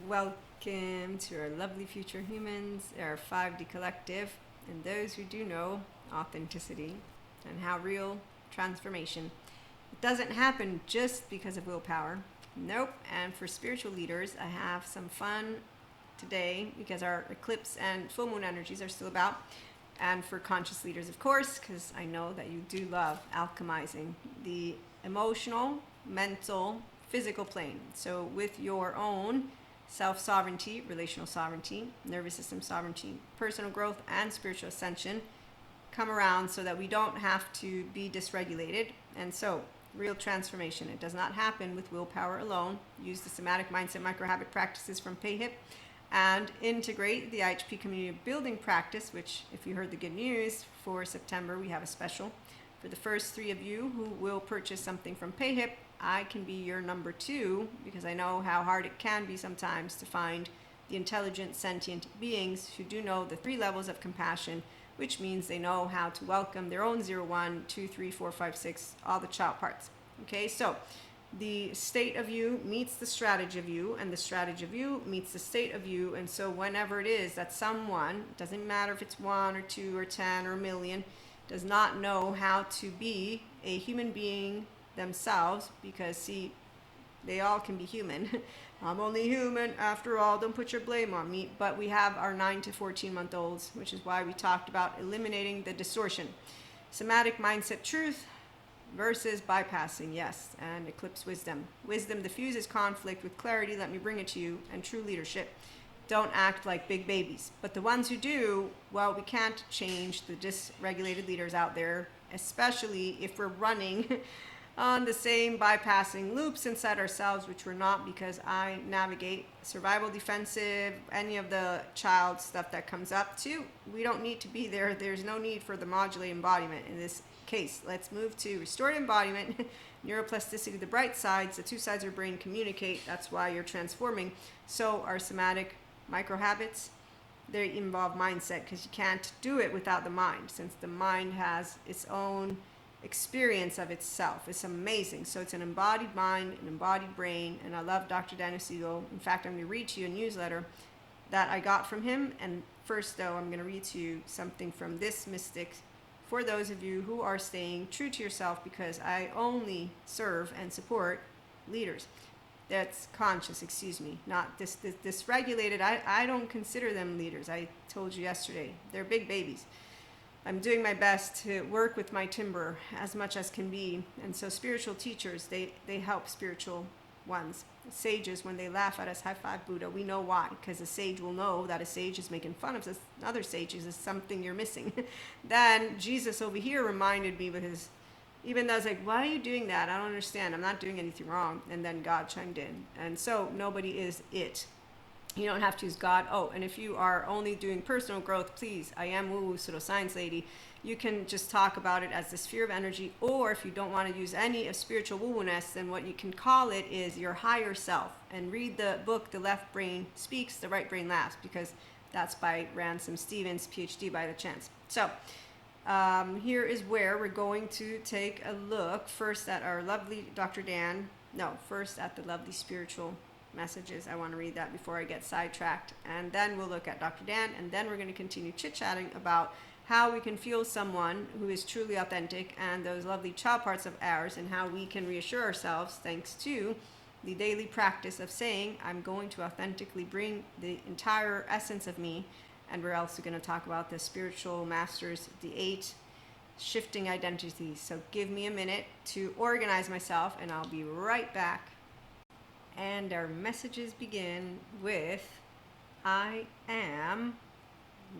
Welcome to our lovely future humans, our 5D collective, and those who do know authenticity and how real transformation. It doesn't happen just because of willpower. Nope. And for spiritual leaders, I have some fun today because our eclipse and full moon energies are still about. And for conscious leaders, of course, because I know that you do love alchemizing the emotional, mental, physical plane. So with your own self-sovereignty, relational sovereignty, nervous system sovereignty, personal growth, and spiritual ascension come around so that we don't have to be dysregulated. And so real transformation, it does not happen with willpower alone. Use the somatic mindset microhabit practices from PayHip and integrate the IHP community building practice, which if you heard the good news for September, we have a special. For the first 3 of you who will purchase something from PayHip, I can be your number 2 because I know how hard it can be sometimes to find the intelligent, sentient beings who do know the 3 levels of compassion, which means they know how to welcome their own 0, 1, 2, 3, 4, 5, 6, all the child parts. Okay, so the state of you meets the strategy of you, and the strategy of you meets the state of you. And so whenever it is that someone, doesn't matter if it's 1 or 2 or 10 or a million, does not know how to be a human being themselves, because see, they all can be human. I'm only human after all, don't put your blame on me. But we have our 9 to 14 month olds, which is why we talked about eliminating the distortion. Somatic mindset truth versus bypassing, yes, and eclipse wisdom. Wisdom diffuses conflict with clarity, let me bring it to you, and true leadership. Don't act like big babies. But the ones who do, well, we can't change the dysregulated leaders out there, especially if we're running on the same bypassing loops inside ourselves, which we're not, because I navigate survival, defensive, any of the child stuff that comes up too. We don't need to be there. There's no need for the modulate embodiment in this case. Let's move to restorative embodiment, neuroplasticity, the bright sides, the 2 sides of your brain communicate. That's why you're transforming. So our somatic micro habits, they involve mindset, because you can't do it without the mind, since the mind has its own experience of itself. It's amazing. So it's an embodied mind, an embodied brain, and I love Dr. Daniel Siegel. In fact, I'm going to read to you a newsletter that I got from him. And first, though, I'm going to read to you something from this mystic for those of you who are staying true to yourself, because I only serve and support leaders. That's conscious, not this regulated. I don't consider them leaders. I told you yesterday, they're big babies. I'm doing my best to work with my timber as much as can be. And so spiritual teachers, they help spiritual ones. Sages, when they laugh at us, high five Buddha, we know why, because a sage will know that a sage is making fun of us. Other sages is something you're missing. Then Jesus over here reminded me with his, even though I was like, why are you doing that? I don't understand. I'm not doing anything wrong. And then God chimed in. And so nobody is it. You don't have to use God. Oh, and if you are only doing personal growth, please, I am woo-woo pseudoscience lady. You can just talk about it as the sphere of energy, or if you don't want to use any of spiritual woo-woo-ness, then what you can call it is your higher self. And read the book, The Left Brain Speaks, The Right Brain Laughs, because that's by Ransom Stevens, PhD by the chance. So here is where we're going to take a look first at our lovely Dr. Dan. No, first at the lovely spiritual messages. I want to read that before I get sidetracked, and then we'll look at Dr. Dan, and then we're going to continue chit-chatting about how we can feel someone who is truly authentic and those lovely child parts of ours, and how we can reassure ourselves thanks to the daily practice of saying, I'm going to authentically bring the entire essence of me. And we're also going to talk about the spiritual masters, the 8 shifting identities. So give me a minute to organize myself, and I'll be right back. And our messages begin with, I am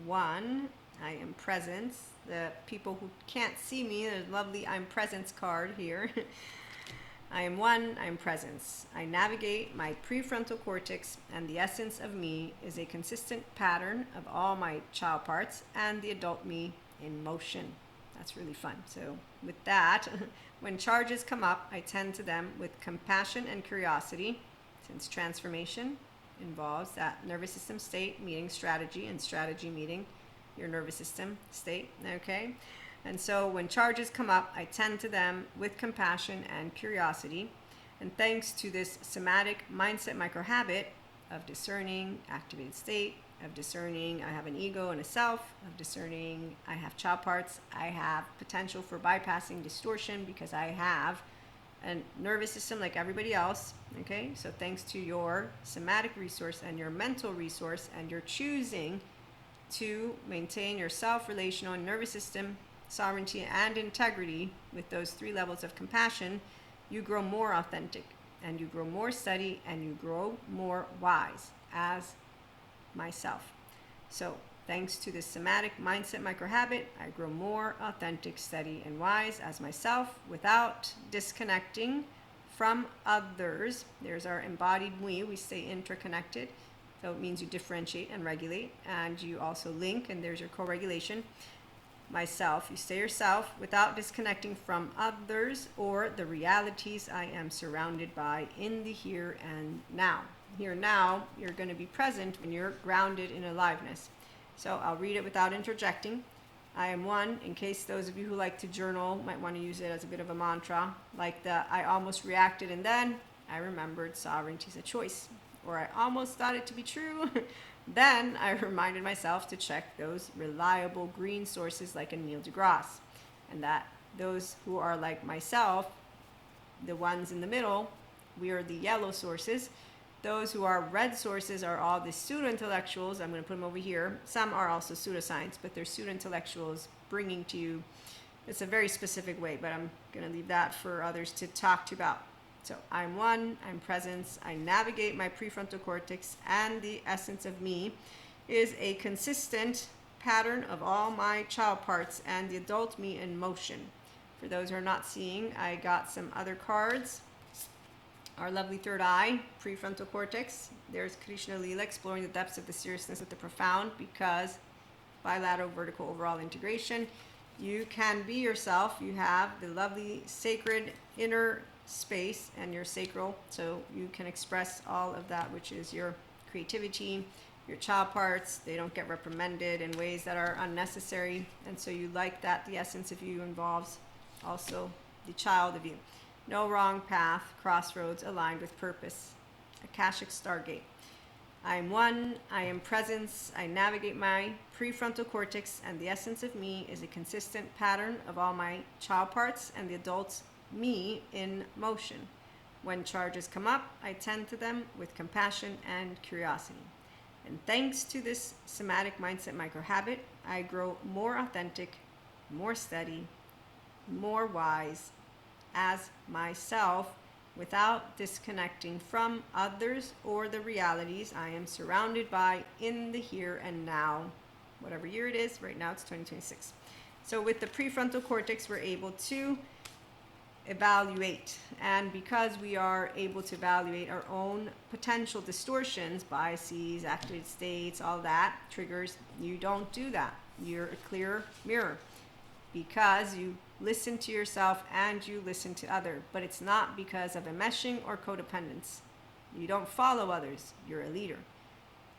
1, I am presence. The people who can't see me, there's a lovely I'm presence card here. I am 1, I am presence. I navigate my prefrontal cortex, and the essence of me is a consistent pattern of all my child parts and the adult me in motion. That's really fun. So with that, when charges come up, I tend to them with compassion and curiosity, since transformation involves that nervous system state meeting strategy, and strategy meeting your nervous system state, okay? And so when charges come up, I tend to them with compassion and curiosity. And thanks to this somatic mindset microhabit, of discerning activated state, of discerning I have an ego and a self, of discerning I have child parts, I have potential for bypassing distortion because I have a nervous system like everybody else. Okay, so thanks to your somatic resource and your mental resource, and you're choosing to maintain your self-relational and nervous system sovereignty and integrity with those 3 levels of compassion, you grow more authentic, and you grow more steady, and you grow more wise as myself. So thanks to this somatic mindset microhabit, I grow more authentic, steady, and wise as myself without disconnecting from others. There's our embodied we stay interconnected. So it means you differentiate and regulate, and you also link, and there's your co-regulation. Myself, you stay yourself without disconnecting from others or the realities I am surrounded by in the here and now. Here now, you're going to be present when you're grounded in aliveness. So I'll read it without interjecting. I am one, in case those of you who like to journal might want to use it as a bit of a mantra, like the I almost reacted and then I remembered sovereignty is a choice, or I almost thought it to be true. Then I reminded myself to check those reliable green sources like a Neil deGrasse, and that those who are like myself, the ones in the middle, we are the yellow sources. Those who are red sources are all the pseudo-intellectuals. I'm going to put them over here. Some are also pseudoscience, but they're pseudo-intellectuals bringing to you, it's a very specific way, but I'm going to leave that for others to talk to you about. So I'm one, I'm presence, I navigate my prefrontal cortex, and the essence of me is a consistent pattern of all my child parts and the adult me in motion. For those who are not seeing, I got some other cards. Our lovely third eye, prefrontal cortex. There's Krishna Lila, exploring the depths of the seriousness of the profound, because bilateral vertical overall integration. You can be yourself. You have the lovely sacred inner space and your sacral, so you can express all of that, which is your creativity, your child parts. They don't get reprimanded in ways that are unnecessary, and so you like that the essence of you involves also the child of you. No wrong path, crossroads aligned with purpose. Akashic Stargate. I am one, I am presence, I navigate my prefrontal cortex, and the essence of me is a consistent pattern of all my child parts and the adult me in motion. When charges come up, I tend to them with compassion and curiosity. And thanks to this somatic mindset microhabit, I grow more authentic, more steady, more wise as myself without disconnecting from others or the realities I am surrounded by in the here and now. Whatever year it is, right now it's 2026. So with the prefrontal cortex, we're able to evaluate, and because we are able to evaluate our own potential distortions, biases, activated states, all that triggers, you don't do that. You're a clear mirror because you listen to yourself and you listen to others, but it's not because of enmeshing or codependence. You don't follow others. You're a leader.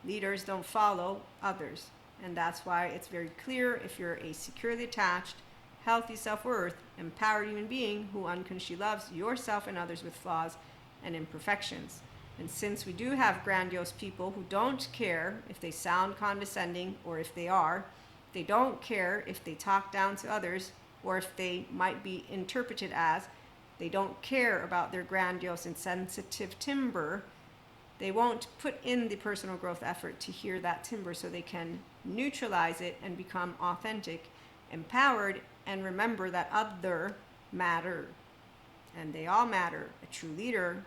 Leaders don't follow others, and that's why it's very clear if you're a securely attached, healthy self-worth, empowered human being who unconsciously loves yourself and others with flaws and imperfections. And since we do have grandiose people who don't care if they sound condescending or if they are, they don't care if they talk down to others or if they might be interpreted as, they don't care about their grandiose and sensitive timbre, they won't put in the personal growth effort to hear that timbre so they can neutralize it and become authentic, empowered, and remember that other matter. And they all matter. A true leader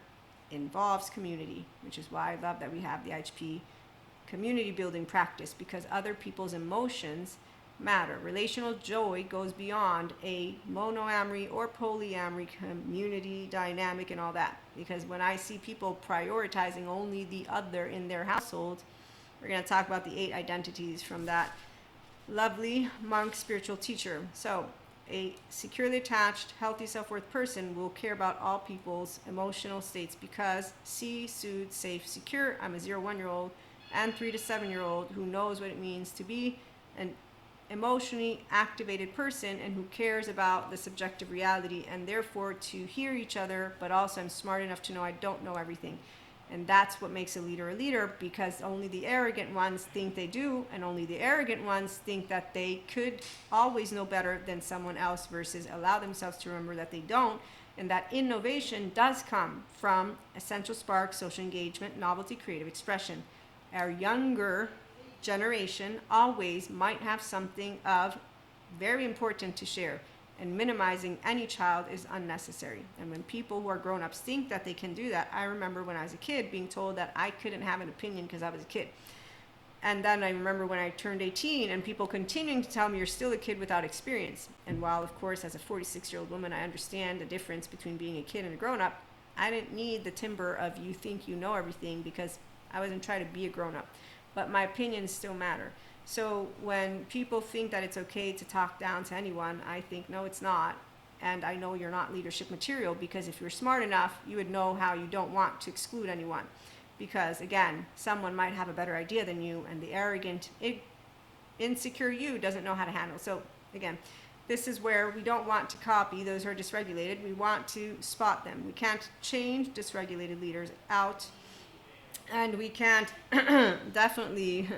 involves community, which is why I love that we have the IHP community building practice, because other people's emotions matter. Relational joy goes beyond a monoamory or polyamory community dynamic and all that, because when I see people prioritizing only the other in their household, we're going to talk about the 8 identities from that lovely monk spiritual teacher. So a securely attached, healthy self-worth person will care about all people's emotional states because soothed, safe, secure. I'm a 0-1-year-old and 3 to 7-year-old who knows what it means to be an emotionally activated person and who cares about the subjective reality, and therefore to hear each other, but also I'm smart enough to know I don't know everything. And that's what makes a leader, because only the arrogant ones think they do, and only the arrogant ones think that they could always know better than someone else, versus allow themselves to remember that they don't, and that innovation does come from essential spark, social engagement, novelty, creative expression. Our younger generation always might have something of very important to share, and minimizing any child is unnecessary. And when people who are grown-ups think that they can do that, I remember when I was a kid being told that I couldn't have an opinion because I was a kid. And then I remember when I turned 18 and people continuing to tell me, you're still a kid without experience. And while, of course, as a 46-year-old woman, I understand the difference between being a kid and a grown-up, I didn't need the timber of you think you know everything, because I wasn't trying to be a grown-up. But my opinions still matter. So when people think that it's okay to talk down to anyone, I think, no, it's not. And I know you're not leadership material, because if you're smart enough, you would know how you don't want to exclude anyone. Because again, someone might have a better idea than you, and the arrogant, insecure you doesn't know how to handle. So again, this is where we don't want to copy those who are dysregulated. We want to spot them. We can't change dysregulated leaders out, and we can't definitely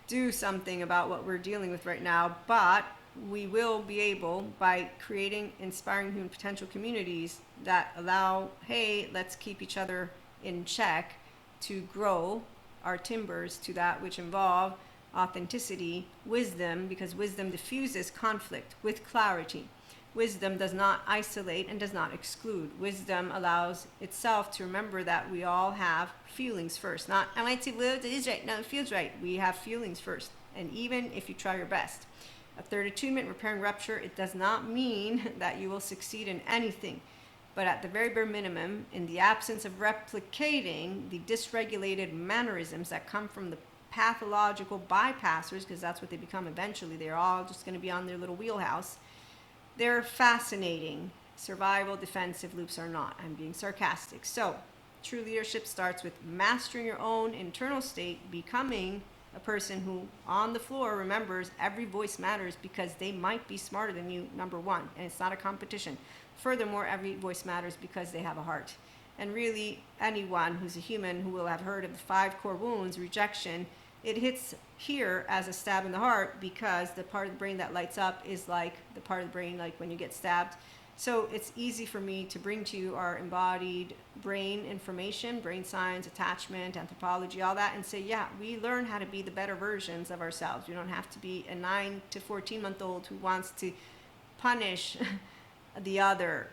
do something about what we're dealing with right now, but we will be able, by creating inspiring human potential communities that allow, hey, let's keep each other in check, to grow our timbers to that which involve authenticity, wisdom, because wisdom diffuses conflict with clarity. Wisdom does not isolate and does not exclude. Wisdom allows itself to remember that we all have feelings first. Not, I might say, well, it is right. No, it feels right. We have feelings first. And even if you try your best. A third attunement, repairing rupture, it does not mean that you will succeed in anything. But at the very bare minimum, in the absence of replicating the dysregulated mannerisms that come from the pathological bypassers, because that's what they become eventually, they're all just going to be on their little wheelhouse. They're fascinating. Survival defensive loops are not. I'm being sarcastic. So, true leadership starts with mastering your own internal state, becoming a person who, on the floor, remembers every voice matters, because they might be smarter than you, number one, and it's not a competition. Furthermore, every voice matters because they have a heart. And really, anyone who's a human who will have heard of the 5 core wounds, rejection, it hits here as a stab in the heart, because the part of the brain that lights up is like the part of the brain like when you get stabbed. So it's easy for me to bring to you our embodied brain information, brain science, attachment, anthropology, all that, and say, yeah, we learn how to be the better versions of ourselves. You don't have to be a 9 to 14-month-old who wants to punish the other.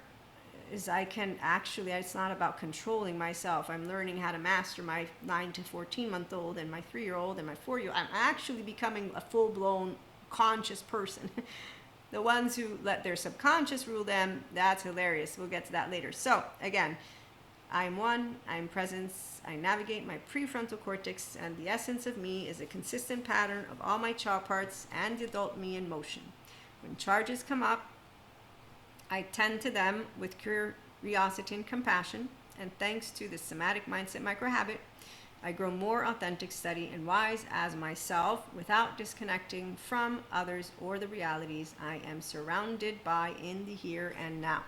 Is I can actually, it's not about controlling myself. I'm learning how to master my 9 to 14-month-old and my 3-year-old and my 4-year-old. I'm actually becoming a full-blown conscious person. The ones who let their subconscious rule them, that's hilarious. We'll get to that later. So again, I'm one, I'm presence, I navigate my prefrontal cortex, and the essence of me is a consistent pattern of all my child parts and the adult me in motion. When charges come up, I tend to them with curiosity and compassion, and thanks to the somatic mindset microhabit, I grow more authentic, steady, and wise as myself without disconnecting from others or the realities I am surrounded by in the here and now.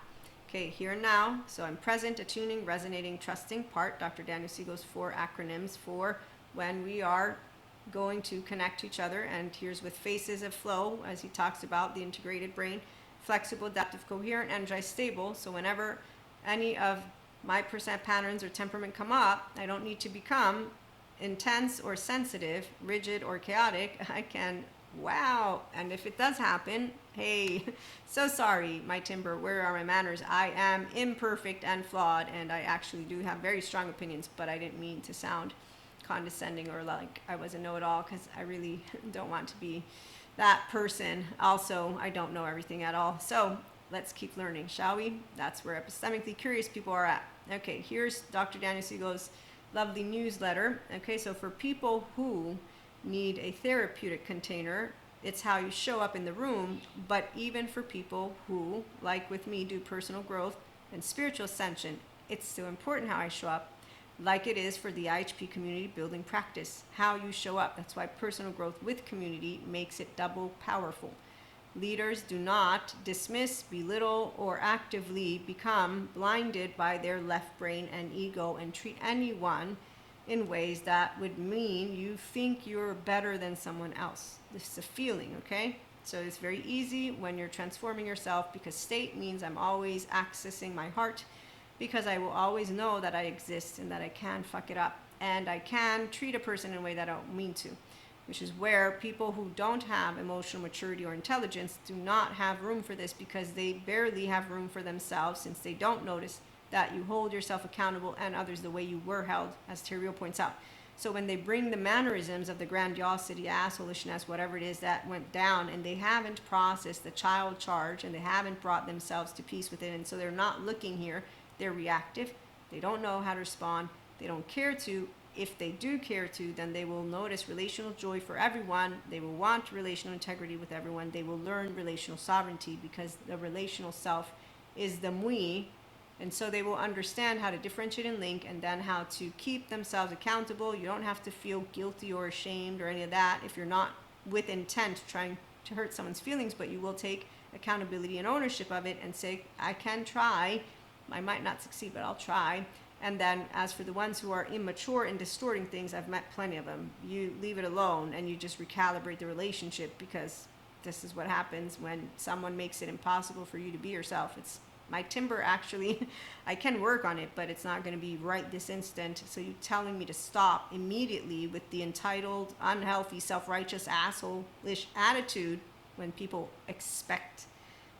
Okay, here and now, so I'm present, attuning, resonating, trusting, part, Dr. Daniel Siegel's 4 acronyms for when we are going to connect to each other, and here's with phases of flow, as he talks about the integrated brain, flexible, adaptive, coherent, energized, stable. So whenever any of my percent patterns or temperament come up, I don't need to become intense or sensitive, rigid or chaotic. I can, wow. And if it does happen, hey, so sorry, my timber, where are my manners? I am imperfect and flawed, and I actually do have very strong opinions, but I didn't mean to sound condescending or like I was a know-it-all, because I really don't want to be that person. Also, I don't know everything at all. So let's keep learning, shall we? That's where epistemically curious people are at. Okay, here's Dr. Daniel Siegel's lovely newsletter. Okay, so for people who need a therapeutic container, it's how you show up in the room. But even for people who, like with me, do personal growth and spiritual ascension, it's still important how I show up, like it is for the IHP community building practice. How you show up. That's why personal growth with community makes it double powerful. Leaders do not dismiss, belittle, or actively become blinded by their left brain and ego and treat anyone in ways that would mean you think you're better than someone else. This is a feeling, okay? So it's very easy when you're transforming yourself, because state means I'm always accessing my heart, because I will always know that I exist and that I can fuck it up. And I can treat a person in a way that I don't mean to, which is where people who don't have emotional maturity or intelligence do not have room for this, because they barely have room for themselves, since they don't notice that you hold yourself accountable and others the way you were held, as Terrio points out. So when they bring the mannerisms of the grandiosity, assholishness, whatever it is that went down, and they haven't processed the child charge, and they haven't brought themselves to peace with it, and so they're not looking here, they're reactive, they don't know how to respond, they don't care to. If they do care to, then they will notice relational joy for everyone. They will want relational integrity with everyone. They will learn relational sovereignty, because the relational self is the mui. And so they will understand how to differentiate and link, and then how to keep themselves accountable. You don't have to feel guilty or ashamed or any of that if you're not with intent trying to hurt someone's feelings, but you will take accountability and ownership of it and say, I can try. I might not succeed, but I'll try. And then as for the ones who are immature and distorting things, I've met plenty of them. You leave it alone and you just recalibrate the relationship, because this is what happens when someone makes it impossible for you to be yourself. It's my timber, actually. I can work on it, but it's not going to be right this instant. So you telling me to stop immediately with the entitled, unhealthy, self-righteous, asshole-ish attitude when people expect.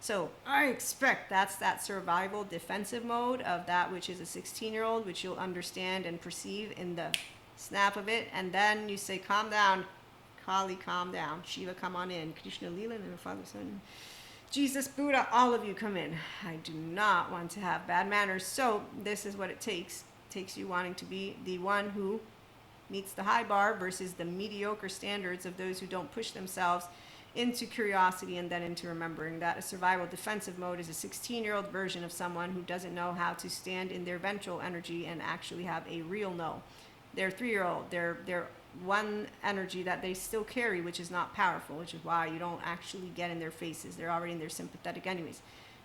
So I expect that's that survival defensive mode of that which is a 16-year-old, which you'll understand and perceive in the snap of it. And then you say, calm down, Kali, calm down. Shiva, come on in. Krishna, Leela, and the Father, Son, Jesus, Buddha, all of you come in. I do not want to have bad manners. So this is what it takes. It takes you wanting to be the one who meets the high bar versus the mediocre standards of those who don't push themselves into curiosity and then into remembering that a survival defensive mode is a 16-year-old version of someone who doesn't know how to stand in their ventral energy and actually have a real no. They're 3-year-old. They're one energy that they still carry, which is not powerful, which is why you don't actually get in their faces. They're already in their sympathetic anyways.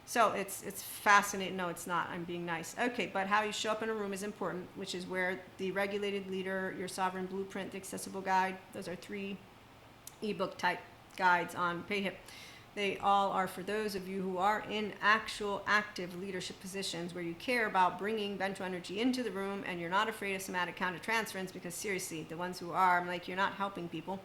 So it's fascinating. No, it's not. I'm being nice. Okay, but how you show up in a room is important, which is where the regulated leader, your sovereign blueprint, the accessible guide, those are 3 ebook type guides on PayHip. They all are for those of you who are in actual active leadership positions where you care about bringing ventral energy into the room and you're not afraid of somatic countertransference, because seriously, the ones who are, I'm like, you're not helping people.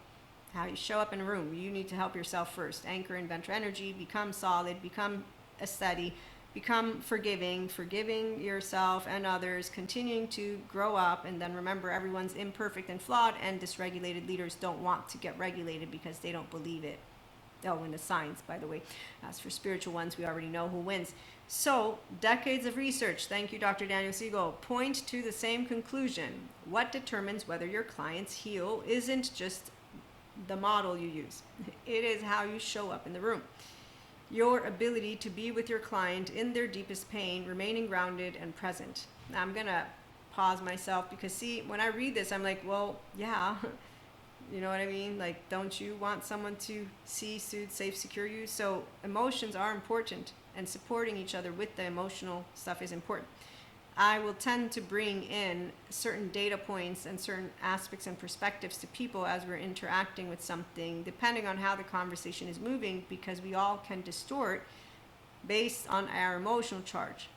How you show up in a room, you need to help yourself first. Anchor in ventral energy, become solid, become a steady, become forgiving yourself and others, continuing to grow up, and then remember everyone's imperfect and flawed, and dysregulated leaders don't want to get regulated because they don't believe it. Oh, in the science, by the way. As for spiritual ones, we already know who wins. So, decades of research, thank you, Dr. Daniel Siegel, point to the same conclusion. What determines whether your clients heal isn't just the model you use. It is how you show up in the room. Your ability to be with your client in their deepest pain, remaining grounded and present. Now, I'm going to pause myself because, see, when I read this, I'm like, well, yeah. You know what I mean? Like, don't you want someone to see, soothe, safe, secure you? So emotions are important, and supporting each other with the emotional stuff is important. I will tend to bring in certain data points and certain aspects and perspectives to people as we're interacting with something, depending on how the conversation is moving, because we all can distort based on our emotional charge.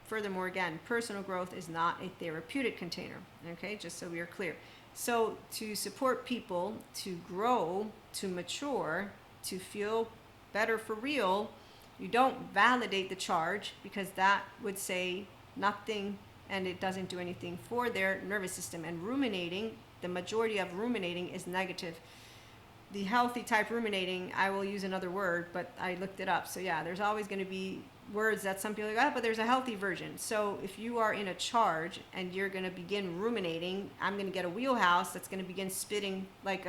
Furthermore, again, personal growth is not a therapeutic container, okay? Just so we are clear. So to support people to grow, to mature, to feel better for real, you don't validate the charge, because that would say nothing and it doesn't do anything for their nervous system. And ruminating, the majority of ruminating is negative. The healthy type ruminating, I will use another word, but I looked it up. So yeah, there's always going to be words that some people are like, oh, but there's a healthy version. So if you are in a charge and you're going to begin ruminating, I'm going to get a wheelhouse that's going to begin spitting like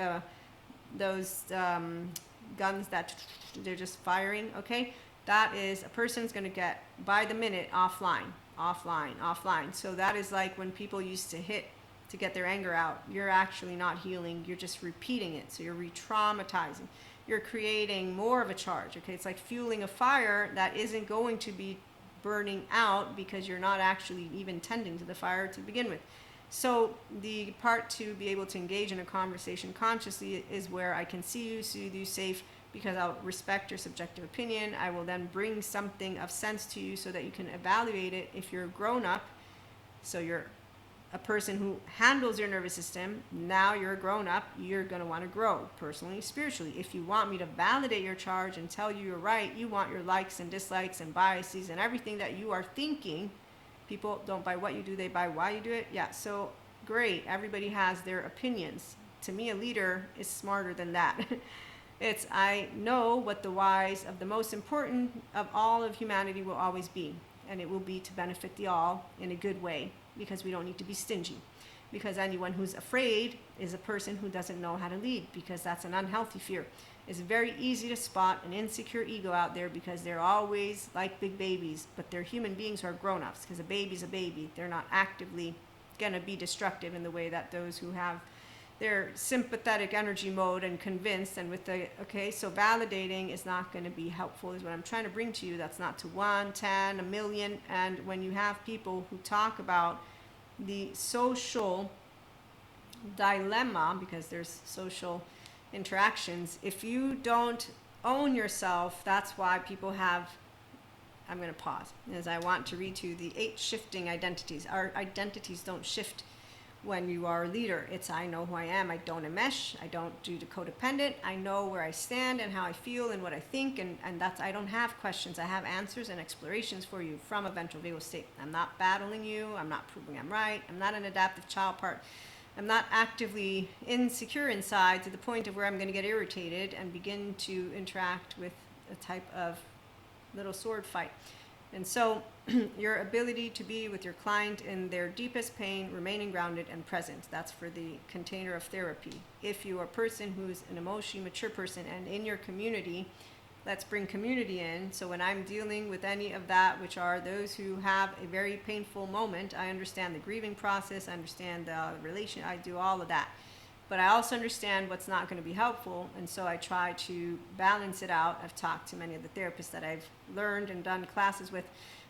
those guns that they're just firing, okay? That is, a person's going to get, by the minute, offline. So that is like when people used to hit to get their anger out. You're actually not healing. You're just repeating it. So you're re-traumatizing. You're creating more of a charge, okay? It's like fueling a fire that isn't going to be burning out because you're not actually even tending to the fire to begin with. So the part to be able to engage in a conversation consciously is where I can see you, soothe you, safe, because I'll respect your subjective opinion. I will then bring something of sense to you so that you can evaluate it. If you're grown up, so you're a person who handles your nervous system, now you're a grown up, you're going to want to grow personally, spiritually. If you want me to validate your charge and tell you you're right, you want your likes and dislikes and biases and everything that you are thinking. People don't buy what you do, they buy why you do it. Yeah, so great. Everybody has their opinions. To me, a leader is smarter than that. It's, I know what the whys of the most important of all of humanity will always be. And it will be to benefit the all in a good way, because we don't need to be stingy. Because anyone who's afraid is a person who doesn't know how to lead, because that's an unhealthy fear. It's very easy to spot an insecure ego out there because they're always like big babies, but they're human beings who are grown-ups, because a baby's a baby. They're not actively going to be destructive in the way that those who have their sympathetic energy mode and convinced and with the, okay, so validating is not going to be helpful is what I'm trying to bring to you. That's not to 1, 10, a million. And when you have people who talk about the social dilemma, because there's social interactions, if you don't own yourself, that's why people have, I'm going to pause, as I want to read to you the 8 shifting identities. Our identities don't shift when you are a leader. It's, I know who I am, I don't enmesh, I don't do the codependent, I know where I stand and how I feel and what I think, and that's, I don't have questions, I have answers and explorations for you from a ventral vagal state. I'm not battling you, I'm not proving I'm right, I'm not an adaptive child part. I'm not actively insecure inside to the point of where I'm going to get irritated and begin to interact with a type of little sword fight. And so your ability to be with your client in their deepest pain, remaining grounded and present, that's for the container of therapy. If you are a person who's an emotionally mature person and in your community, let's bring community in. So when I'm dealing with any of that, which are those who have a very painful moment, I understand the grieving process, I understand the relation, I do all of that. But I also understand what's not going to be helpful, and so I try to balance it out. I've talked to many of the therapists that I've learned and done classes with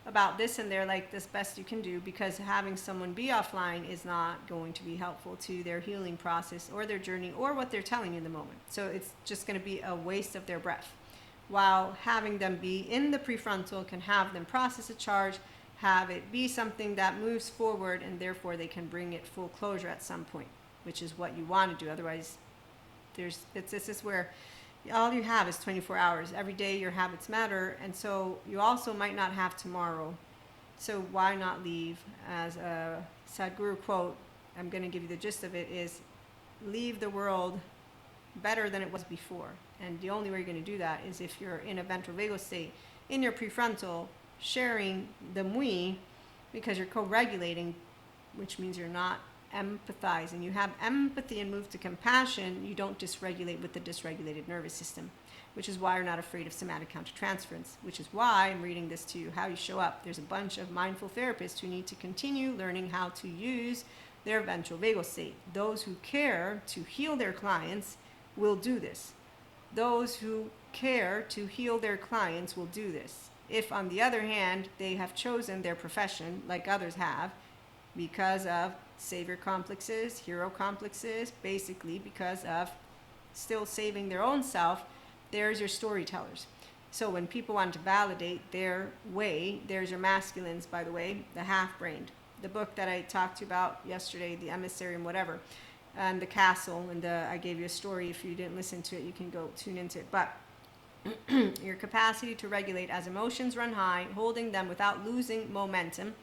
about this, and they're like, this best you can do, because having someone be offline is not going to be helpful to their healing process or their journey or what they're telling you in the moment. So it's just going to be a waste of their breath. While having them be in the prefrontal can have them process a charge, have it be something that moves forward, and therefore they can bring it full closure at some point, which is what you want to do. Otherwise, this is where all you have is 24 hours. Every day your habits matter, and so you also might not have tomorrow. So why not leave? As a Sadhguru quote, I'm going to give you the gist of it, is leave the world better than it was before. And the only way you're going to do that is if you're in a ventral vagal state, in your prefrontal, sharing the mui, because you're co-regulating, which means you're not empathizing. You have empathy and move to compassion. You don't dysregulate with the dysregulated nervous system, which is why you're not afraid of somatic countertransference, which is why I'm reading this to you, how you show up. There's a bunch of mindful therapists who need to continue learning how to use their ventral vagal state. Those who care to heal their clients will do this. Those who care to heal their clients will do this. If, on the other hand, they have chosen their profession, like others have, because of savior complexes, hero complexes, basically because of still saving their own self, there's your storytellers. So when people want to validate their way, there's your masculines, by the way, the half-brained. The book that I talked to you about yesterday, The Emissary and whatever, and The Castle, and I gave you a story. If you didn't listen to it, you can go tune into it. But your capacity to regulate as emotions run high, holding them without losing momentum,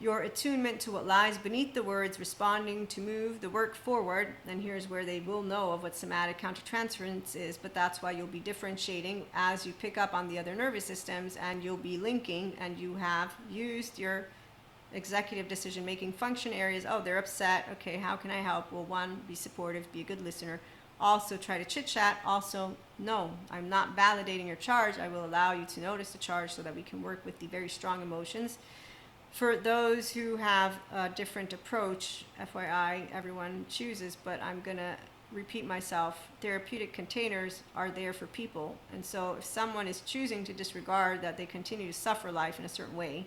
your attunement to what lies beneath the words, responding to move the work forward, and here's where they will know of what somatic countertransference is, but that's why you'll be differentiating as you pick up on the other nervous systems, and you'll be linking, and you have used your executive decision-making function areas. Oh, they're upset. Okay, how can I help? Well, one, be supportive, be a good listener. Also, try to chit-chat. Also, no, I'm not validating your charge. I will allow you to notice the charge so that we can work with the very strong emotions. For those who have a different approach, FYI, everyone chooses, but I'm going to repeat myself. Therapeutic containers are there for people. And so if someone is choosing to disregard that they continue to suffer life in a certain way,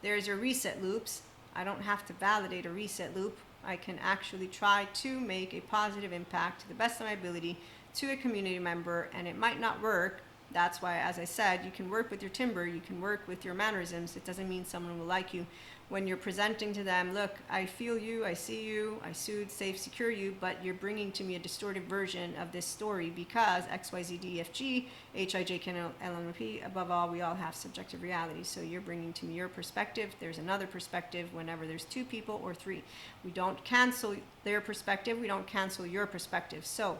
there's your reset loops. I don't have to validate a reset loop. I can actually try to make a positive impact to the best of my ability to a community member, and it might not work. That's why, as I said, you can work with your timber, you can work with your mannerisms. It doesn't mean someone will like you. When you're presenting to them, look, I feel you, I see you, I soothe, save, secure you, but you're bringing to me a distorted version of this story because X, Y, Z, D, F, G, H, I, J, K, L, M, N, P, above all, we all have subjective reality. So you're bringing to me your perspective. There's another perspective whenever there's two people or three. We don't cancel their perspective. We don't cancel your perspective. So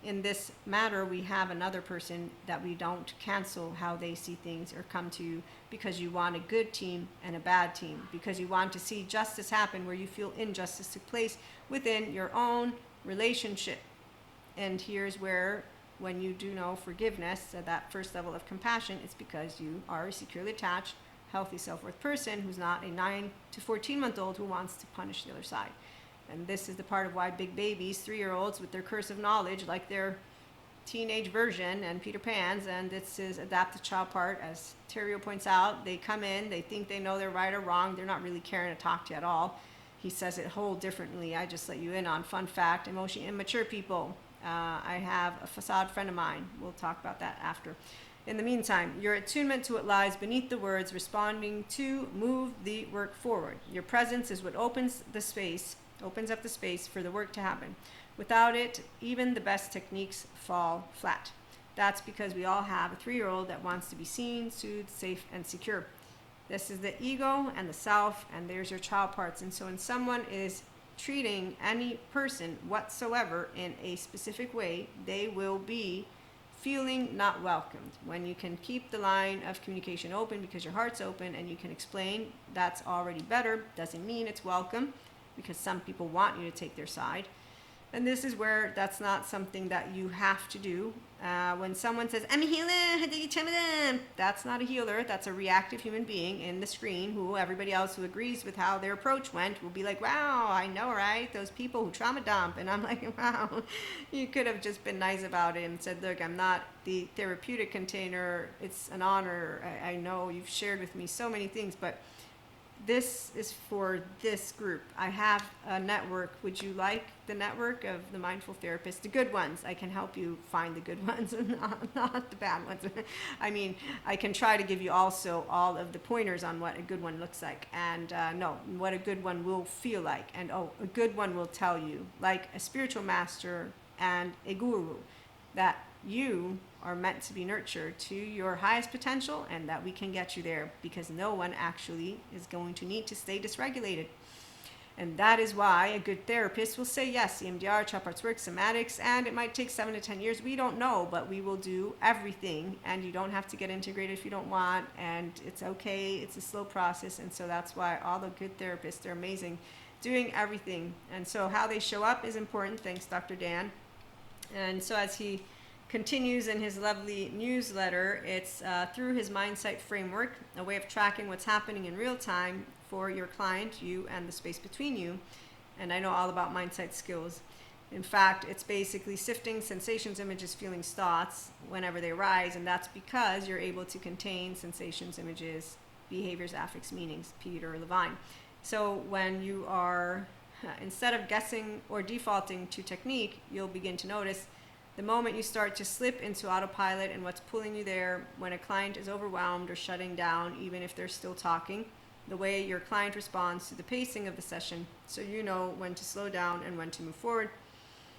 in this matter, we have another person that we don't cancel how they see things or come to you, because you want a good team and a bad team, because you want to see justice happen where you feel injustice took place within your own relationship. And here's where, when you do know forgiveness at that first level of compassion, it's because you are a securely attached, healthy self-worth person who's not a 9 to 14-month-old who wants to punish the other side. And this is the part of why big babies, 3-year-olds with their curse of knowledge, like their teenage version and Peter Pan's, and this is adaptive child part, as Terrio points out. They come in, they think they know they're right or wrong. They're not really caring to talk to you at all. He says it whole differently. I just let you in on fun fact, emotionally immature people. I have a facade friend of mine. We'll talk about that after. In the meantime, your attunement to what lies beneath the words responding to move the work forward. Your presence is what opens up the space for the work to happen. Without it, even the best techniques fall flat. That's because we all have a 3-year-old that wants to be seen, soothed, safe, and secure. This is the ego and the self, and there's your child parts. And so when someone is treating any person whatsoever in a specific way, they will be feeling not welcomed. When you can keep the line of communication open because your heart's open and you can explain, that's already better. Doesn't mean it's welcome, because some people want you to take their side. And this is where that's not something that you have to do. When someone says, I'm a healer, that's not a healer. That's a reactive human being in the screen who everybody else who agrees with how their approach went will be like, wow, I know, right? Those people who trauma dump. And I'm like, wow, you could have just been nice about it and said, look, I'm not the therapeutic container. It's an honor. I know you've shared with me so many things, but this is for this group. I have a network. Would you like the network of the mindful therapists? The good ones. I can help you find the good ones and not the bad ones. I mean, I can try to give you also all of the pointers on what a good one looks like, and what a good one will feel like. And a good one will tell you, like a spiritual master and a guru, that you are meant to be nurtured to your highest potential, and that we can get you there, because no one actually is going to need to stay dysregulated. And that is why a good therapist will say, yes, EMDR, child parts work, somatics, and it might take 7 to 10 years. We don't know, but we will do everything, and you don't have to get integrated if you don't want, and it's okay. It's a slow process, and so that's why all the good therapists, they're amazing, doing everything. And so how they show up is important. Thanks, Dr. Dan. And so as he continues in his lovely newsletter, it's through his mindset framework, a way of tracking what's happening in real time for your client, you, and the space between you. And I know all about mindset skills. In fact, it's basically sifting sensations, images, feelings, thoughts whenever they arise, and that's because you're able to contain sensations, images, behaviors, affects, meanings, Peter Levine. So when you are, instead of guessing or defaulting to technique, you'll begin to notice the moment you start to slip into autopilot and what's pulling you there, when a client is overwhelmed or shutting down, even if they're still talking, the way your client responds to the pacing of the session, so you know when to slow down and when to move forward.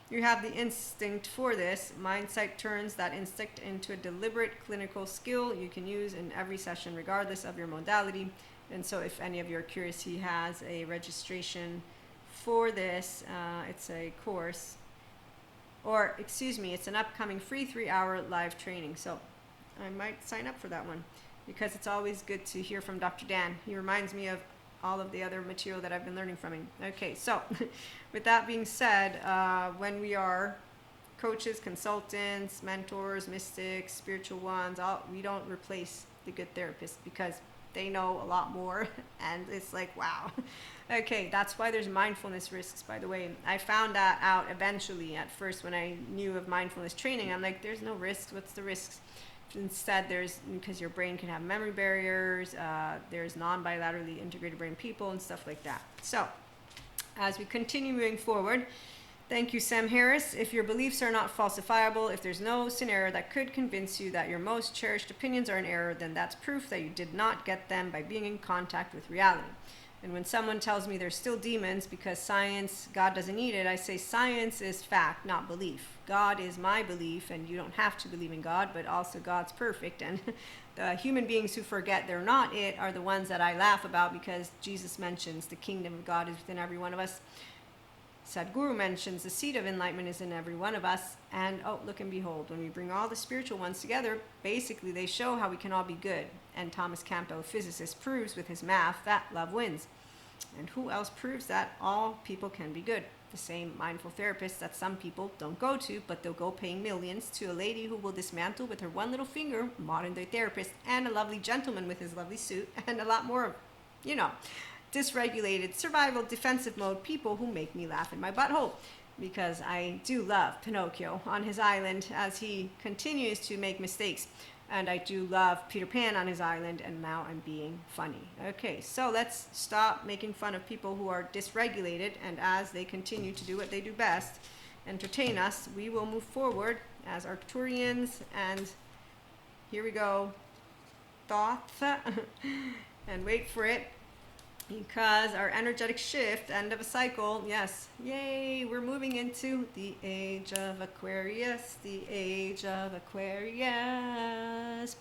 You have the instinct for this. Mindset turns that instinct into a deliberate clinical skill you can use in every session, regardless of your modality. And so if any of you are curious, he has a registration for this. It's a course. It's an upcoming free 3-hour live training. So I might sign up for that one, because it's always good to hear from Dr. Dan. He reminds me of all of the other material that I've been learning from him. Okay, so with that being said, when we are coaches, consultants, mentors, mystics, spiritual ones, we don't replace the good therapists, because they know a lot more, and it's like, wow. Okay, that's why there's mindfulness risks, by the way. I found that out eventually. At first, when I knew of mindfulness training, I'm like, there's no risks. What's the risks? Instead, because your brain can have memory barriers, there's non-bilaterally integrated brain people and stuff like that. So, as we continue moving forward, thank you, Sam Harris. If your beliefs are not falsifiable, if there's no scenario that could convince you that your most cherished opinions are in error, then that's proof that you did not get them by being in contact with reality. And when someone tells me there's still demons because science, God doesn't need it, I say science is fact, not belief. God is my belief, and you don't have to believe in God, but also God's perfect. And the human beings who forget they're not it are the ones that I laugh about, because Jesus mentions the kingdom of God is within every one of us. Sadhguru mentions the seed of enlightenment is in every one of us. And oh, look and behold, when we bring all the spiritual ones together, basically they show how we can all be good. And Thomas Campbell, a physicist, proves with his math that love wins. And who else proves that all people can be good? The same mindful therapist that some people don't go to, but they'll go paying millions to a lady who will dismantle with her one little finger, modern day therapist, and a lovely gentleman with his lovely suit, and a lot more, dysregulated, survival, defensive mode people who make me laugh in my butthole. Because I do love Pinocchio on his island as he continues to make mistakes. And I do love Peter Pan on his island, and now I'm being funny. Okay, so let's stop making fun of people who are dysregulated, and as they continue to do what they do best, entertain us, we will move forward as Arcturians, and here we go. Thoughts, and wait for it, because our energetic shift, end of a cycle, yes, yay, we're moving into the age of Aquarius,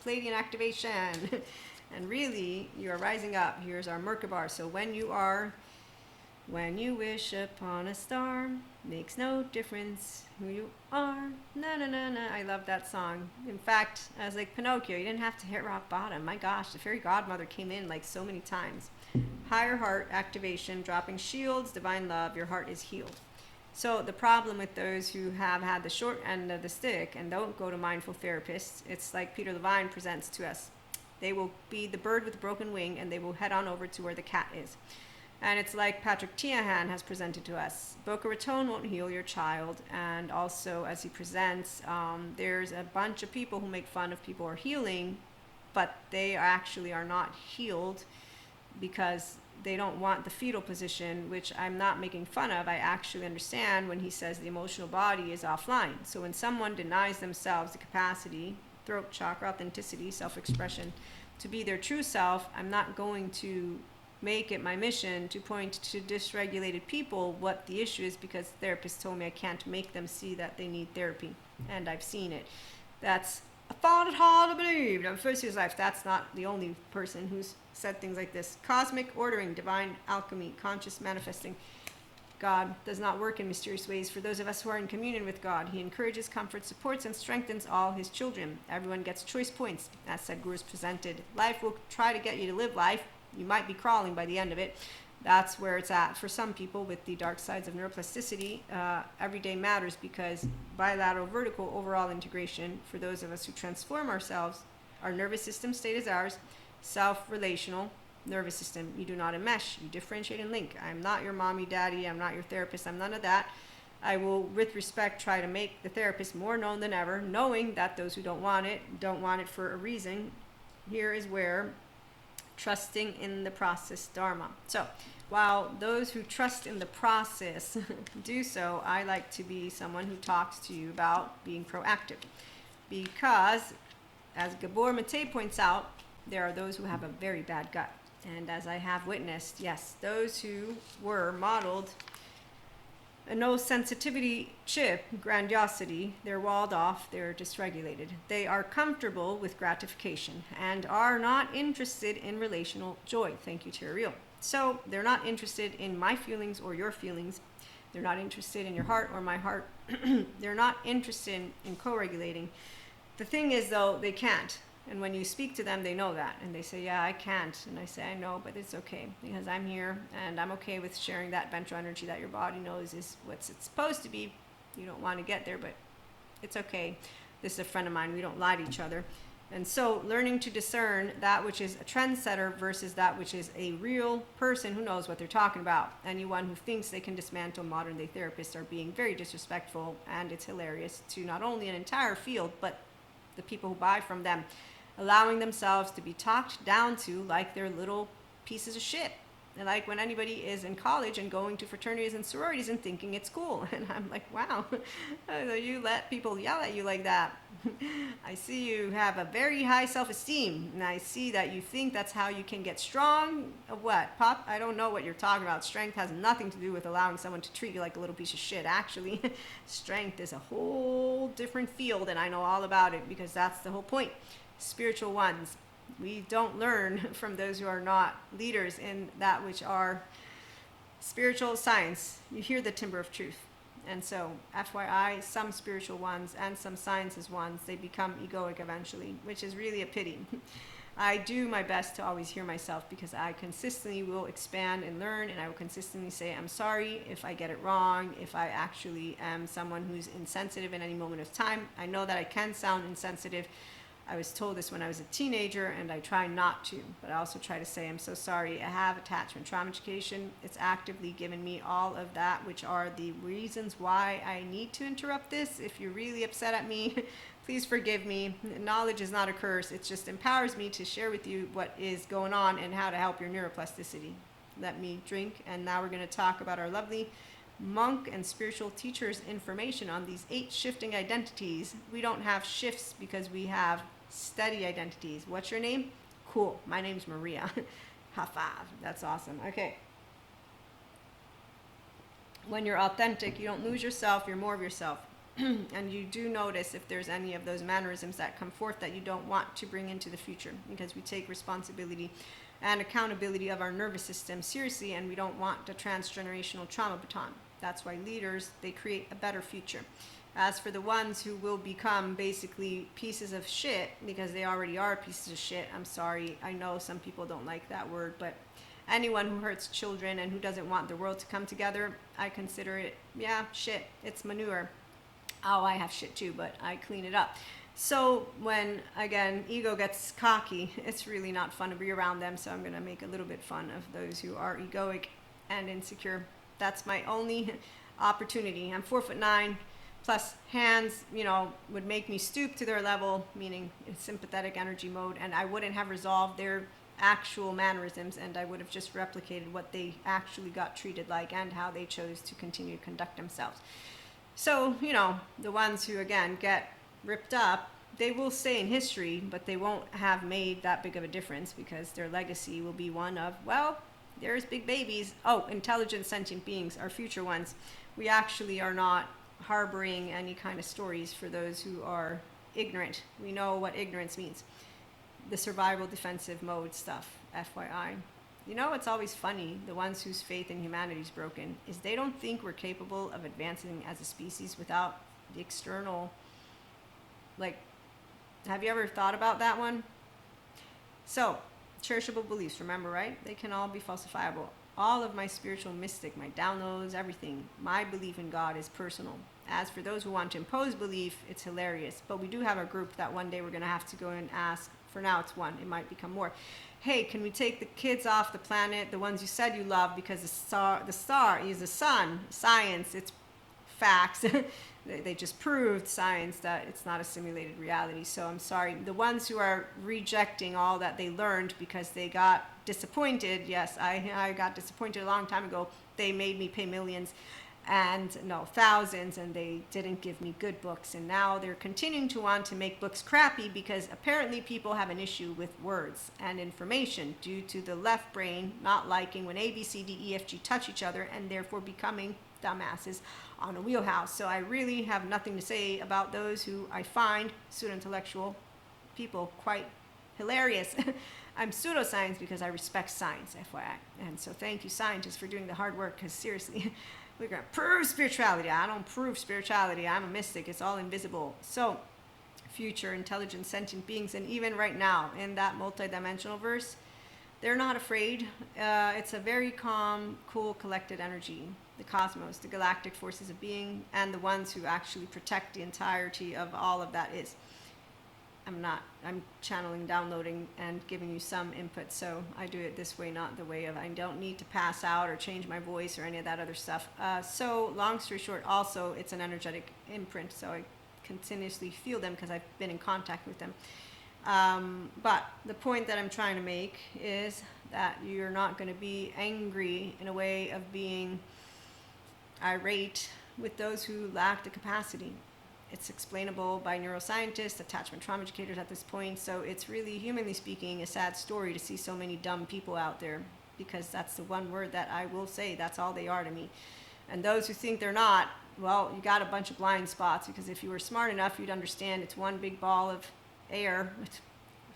Palladian activation. And really, you are rising up. Here's our Merkaba. So when you wish upon a star, makes no difference who you are. Na na na na. I love that song. In fact, as like Pinocchio, you didn't have to hit rock bottom. My gosh, the fairy godmother came in like so many times. Higher heart activation, dropping shields, divine love, your heart is healed. So the problem with those who have had the short end of the stick and don't go to mindful therapists, it's like Peter Levine presents to us. They will be the bird with the broken wing, and they will head on over to where the cat is. And it's like Patrick Tiahan has presented to us. Boca Raton won't heal your child. And also, as he presents, there's a bunch of people who make fun of people who are healing, but they actually are not healed because they don't want the fetal position, which I'm not making fun of. I actually understand when he says the emotional body is offline. So when someone denies themselves the capacity, throat chakra, authenticity, self-expression, to be their true self, I'm not going to make it my mission to point to dysregulated people what the issue is, because therapists told me I can't make them see that they need therapy. And I've seen it. That's I found it hard to believe. Now, first year's life, that's not the only person who's said things like this. Cosmic ordering, divine alchemy, conscious manifesting. God does not work in mysterious ways. For those of us who are in communion with God, he encourages, comforts, supports, and strengthens all his children. Everyone gets choice points, as Sadhguru's presented. Life will try to get you to live life. You might be crawling by the end of it. That's where it's at. For some people with the dark sides of neuroplasticity, every day matters, because bilateral vertical overall integration, for those of us who transform ourselves, our nervous system state is ours, self-relational nervous system. You do not enmesh, you differentiate and link. I'm not your mommy, daddy, I'm not your therapist, I'm none of that. I will, with respect, try to make the therapist more known than ever, knowing that those who don't want it for a reason. Here is where trusting in the process dharma. So while those who trust in the process do so, I like to be someone who talks to you about being proactive, because as Gabor Mate points out, there are those who have a very bad gut, and as I have witnessed, yes, those who were modeled a no sensitivity chip, grandiosity, they're walled off, they're dysregulated. They are comfortable with gratification and are not interested in relational joy. Thank you, Terry. So they're not interested in my feelings or your feelings. They're not interested in your heart or my heart. They're not interested in co-regulating. The thing is, though, they can't. And when you speak to them, they know that. And they say, yeah, I can't. And I say, I know, but it's okay, because I'm here, and I'm okay with sharing that ventral energy that your body knows is what it's supposed to be. You don't want to get there, but it's okay. This is a friend of mine. We don't lie to each other. And so learning to discern that which is a trendsetter versus that which is a real person who knows what they're talking about. Anyone who thinks they can dismantle modern-day therapists are being very disrespectful, and it's hilarious to not only an entire field, but the people who buy from them, allowing themselves to be talked down to like they're little pieces of shit. And like when anybody is in college and going to fraternities and sororities and thinking it's cool. And I'm like, wow, you let people yell at you like that. I see you have a very high self-esteem. And I see that you think that's how you can get strong. What? Pop? I don't know what you're talking about. Strength has nothing to do with allowing someone to treat you like a little piece of shit. Actually, strength is a whole different field, and I know all about it because that's the whole point. Spiritual ones. We don't learn from those who are not leaders in that which are spiritual science. You hear the timbre of truth. And so, FYI, some spiritual ones and some sciences ones, they become egoic eventually, which is really a pity. I do my best to always hear myself because I consistently will expand and learn, and I will consistently say, I'm sorry if I get it wrong, if I actually am someone who's insensitive in any moment of time. I know that I can sound insensitive. I was told this when I was a teenager, and I try not to, but I also try to say, I'm so sorry. I have attachment trauma education. It's actively given me all of that, which are the reasons why I need to interrupt this. If you're really upset at me, please forgive me. Knowledge is not a curse. It just empowers me to share with you what is going on and how to help your neuroplasticity. Let me drink, and now we're going to talk about our lovely monk and spiritual teachers' information on these 8 shifting identities. We don't have shifts because we have steady identities. What's your name? Cool. My name's Maria. High five. That's awesome. Okay. When you're authentic, you don't lose yourself. You're more of yourself. And you do notice if there's any of those mannerisms that come forth that you don't want to bring into the future, because we take responsibility and accountability of our nervous system seriously, and we don't want the transgenerational trauma baton. That's why leaders, they create a better future. As for the ones who will become basically pieces of shit, because they already are pieces of shit, I'm sorry, I know some people don't like that word, but anyone who hurts children and who doesn't want the world to come together, I consider it, yeah, shit, it's manure. Oh, I have shit too, but I clean it up. So when, again, ego gets cocky, it's really not fun to be around them, so I'm going to make a little bit fun of those who are egoic and insecure. That's my only opportunity. I'm 4'9", plus hands, would make me stoop to their level, meaning in sympathetic energy mode, and I wouldn't have resolved their actual mannerisms, and I would have just replicated what they actually got treated like and how they chose to continue to conduct themselves. So, the ones who, again, get ripped up, they will stay in history, but they won't have made that big of a difference because their legacy will be one of, well, there's big babies. Oh, intelligent sentient beings, our future ones. We actually are not harboring any kind of stories for those who are ignorant. We know what ignorance means. The survival defensive mode stuff, FYI. It's always funny, the ones whose faith in humanity is broken, is they don't think we're capable of advancing as a species without the external, have you ever thought about that one? So, cherishable beliefs, remember, right? They can all be falsifiable. All of my spiritual mystic, my downloads, everything, my belief in God is personal. As for those who want to impose belief, it's hilarious. But we do have a group that one day we're going to have to go and ask. For now, it's one. It might become more. Hey, can we take the kids off the planet, the ones you said you love, because the star is the sun. Science, it's facts. They just proved science that it's not a simulated reality. So I'm sorry. The ones who are rejecting all that they learned because they got disappointed. Yes, I got disappointed a long time ago. They made me pay millions and thousands, and they didn't give me good books. And now they're continuing to want to make books crappy because apparently people have an issue with words and information due to the left brain not liking when A, B, C, D, E, F, G touch each other and therefore becoming dumbasses on a wheelhouse. So I really have nothing to say about those who I find pseudo-intellectual people quite hilarious. I'm pseudoscience because I respect science, FYI. And so thank you, scientists, for doing the hard work, because seriously, we're going to prove spirituality. I don't prove spirituality. I'm a mystic. It's all invisible. So future intelligent sentient beings, and even right now in that multidimensional verse, they're not afraid. It's a very calm, cool, collected energy. The cosmos, the galactic forces of being, and the ones who actually protect the entirety of all of that is. I'm channeling, downloading, and giving you some input, so I do it this way, not the way of I don't need to pass out or change my voice or any of that other stuff. So long story short, also it's an energetic imprint, so I continuously feel them because I've been in contact with them. But the point that I'm trying to make is that you're not going to be angry in a way of being irate with those who lack the capacity. It's explainable by neuroscientists, attachment trauma educators at this point. So it's really, humanly speaking, a sad story to see so many dumb people out there, because that's the one word that I will say, that's all they are to me. And those who think they're not, well, you got a bunch of blind spots, because if you were smart enough, you'd understand it's one big ball of air with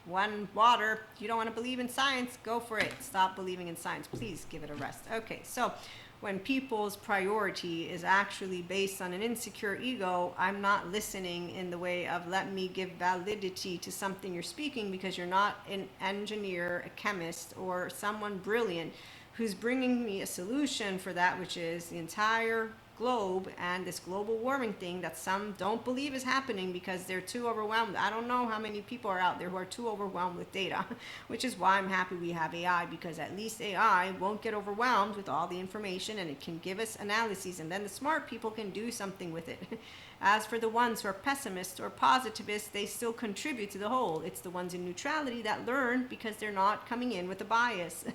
one water. You don't want to believe in science, go for it. Stop believing in science. Please give it a rest. Okay, so when people's priority is actually based on an insecure ego, I'm not listening in the way of let me give validity to something you're speaking, because you're not an engineer, a chemist, or someone brilliant who's bringing me a solution for that, which is the entire globe and this global warming thing that some don't believe is happening because they're too overwhelmed. I don't know how many people are out there who are too overwhelmed with data, which is why I'm happy we have AI, because at least AI won't get overwhelmed with all the information, and it can give us analyses, and then the smart people can do something with it. As for the ones who are pessimists or positivists, they still contribute to the whole. It's the ones in neutrality that learn because they're not coming in with a bias.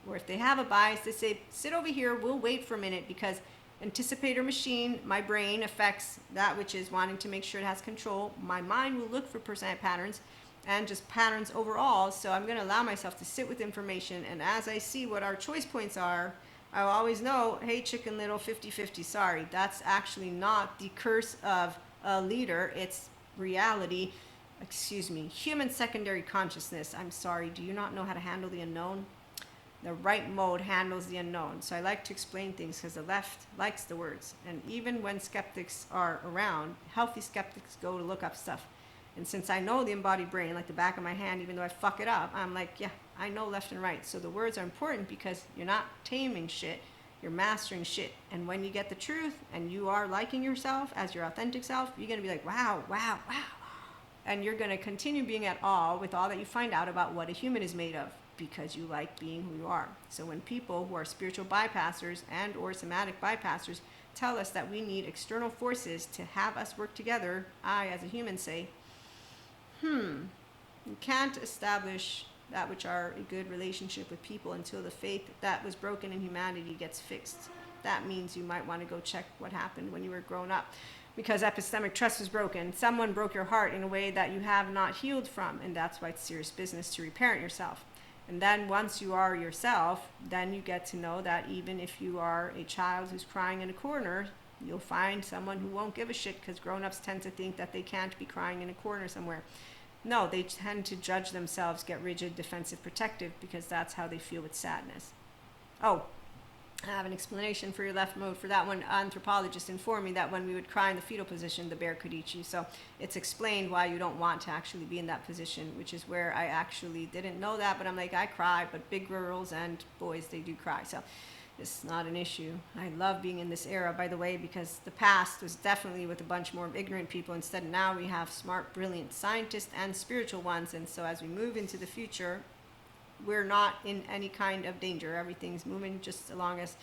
Or if they have a bias, they say, sit over here, we'll wait for a minute, because anticipator machine, my brain affects that which is wanting to make sure it has control. My mind will look for percent patterns and just patterns overall. So I'm going to allow myself to sit with information. And as I see what our choice points are, I'll always know, hey, Chicken Little, 50-50, sorry. That's actually not the curse of a leader. It's reality. Excuse me. Human secondary consciousness. I'm sorry. Do you not know how to handle the unknown? The right mode handles the unknown. So I like to explain things because the left likes the words. And even when skeptics are around, healthy skeptics go to look up stuff. And since I know the embodied brain like the back of my hand, even though I fuck it up, I'm like, yeah, I know left and right. So the words are important because you're not taming shit, you're mastering shit. And when you get the truth and you are liking yourself as your authentic self, you're going to be like, wow, wow, wow. And you're going to continue being at awe with all that you find out about what a human is made of, because you like being who you are. So when people who are spiritual bypassers and or somatic bypassers tell us that we need external forces to have us work together, I as a human say, you can't establish that which are a good relationship with people until the faith that was broken in humanity gets fixed. That means you might want to go check what happened when you were grown up, because epistemic trust was broken. Someone broke your heart in a way that you have not healed from, and that's why it's serious business to reparent yourself. And then once you are yourself, then you get to know that even if you are a child who's crying in a corner, you'll find someone who won't give a shit, because grown-ups tend to think that they can't be crying in a corner somewhere. No, they tend to judge themselves, get rigid, defensive, protective, because that's how they feel with sadness. Oh, I have an explanation for your left mode for that one. Anthropologists informed me that when we would cry in the fetal position, the bear could eat you. So it's explained why you don't want to actually be in that position, which is where I actually didn't know that, but I'm like, I cry, but big girls and boys, they do cry. So it's not an issue. I love being in this era, by the way, because the past was definitely with a bunch more ignorant people. Instead, now we have smart, brilliant scientists and spiritual ones. And so as we move into the future, we're not in any kind of danger. Everything's moving just along as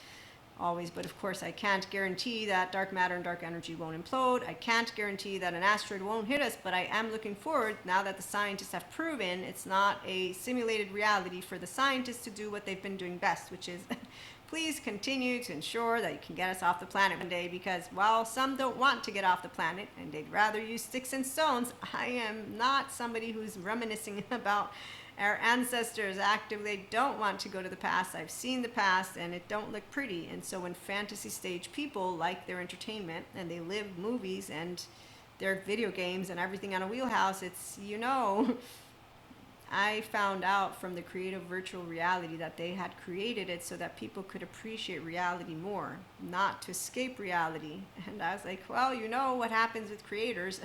always. But of course, I can't guarantee that dark matter and dark energy won't implode. I can't guarantee that an asteroid won't hit us, but I am looking forward, now that the scientists have proven it's not a simulated reality, for the scientists to do what they've been doing best, which is please continue to ensure that you can get us off the planet one day, because while some don't want to get off the planet and they'd rather use sticks and stones, I am not somebody who's reminiscing about our ancestors actively don't want to go to the past. I've seen the past and it don't look pretty. And so when fantasy stage people like their entertainment and they live movies and their video games and everything on a wheelhouse, it's, I found out from the creative virtual reality that they had created it so that people could appreciate reality more, not to escape reality. And I was like, well, what happens with creators.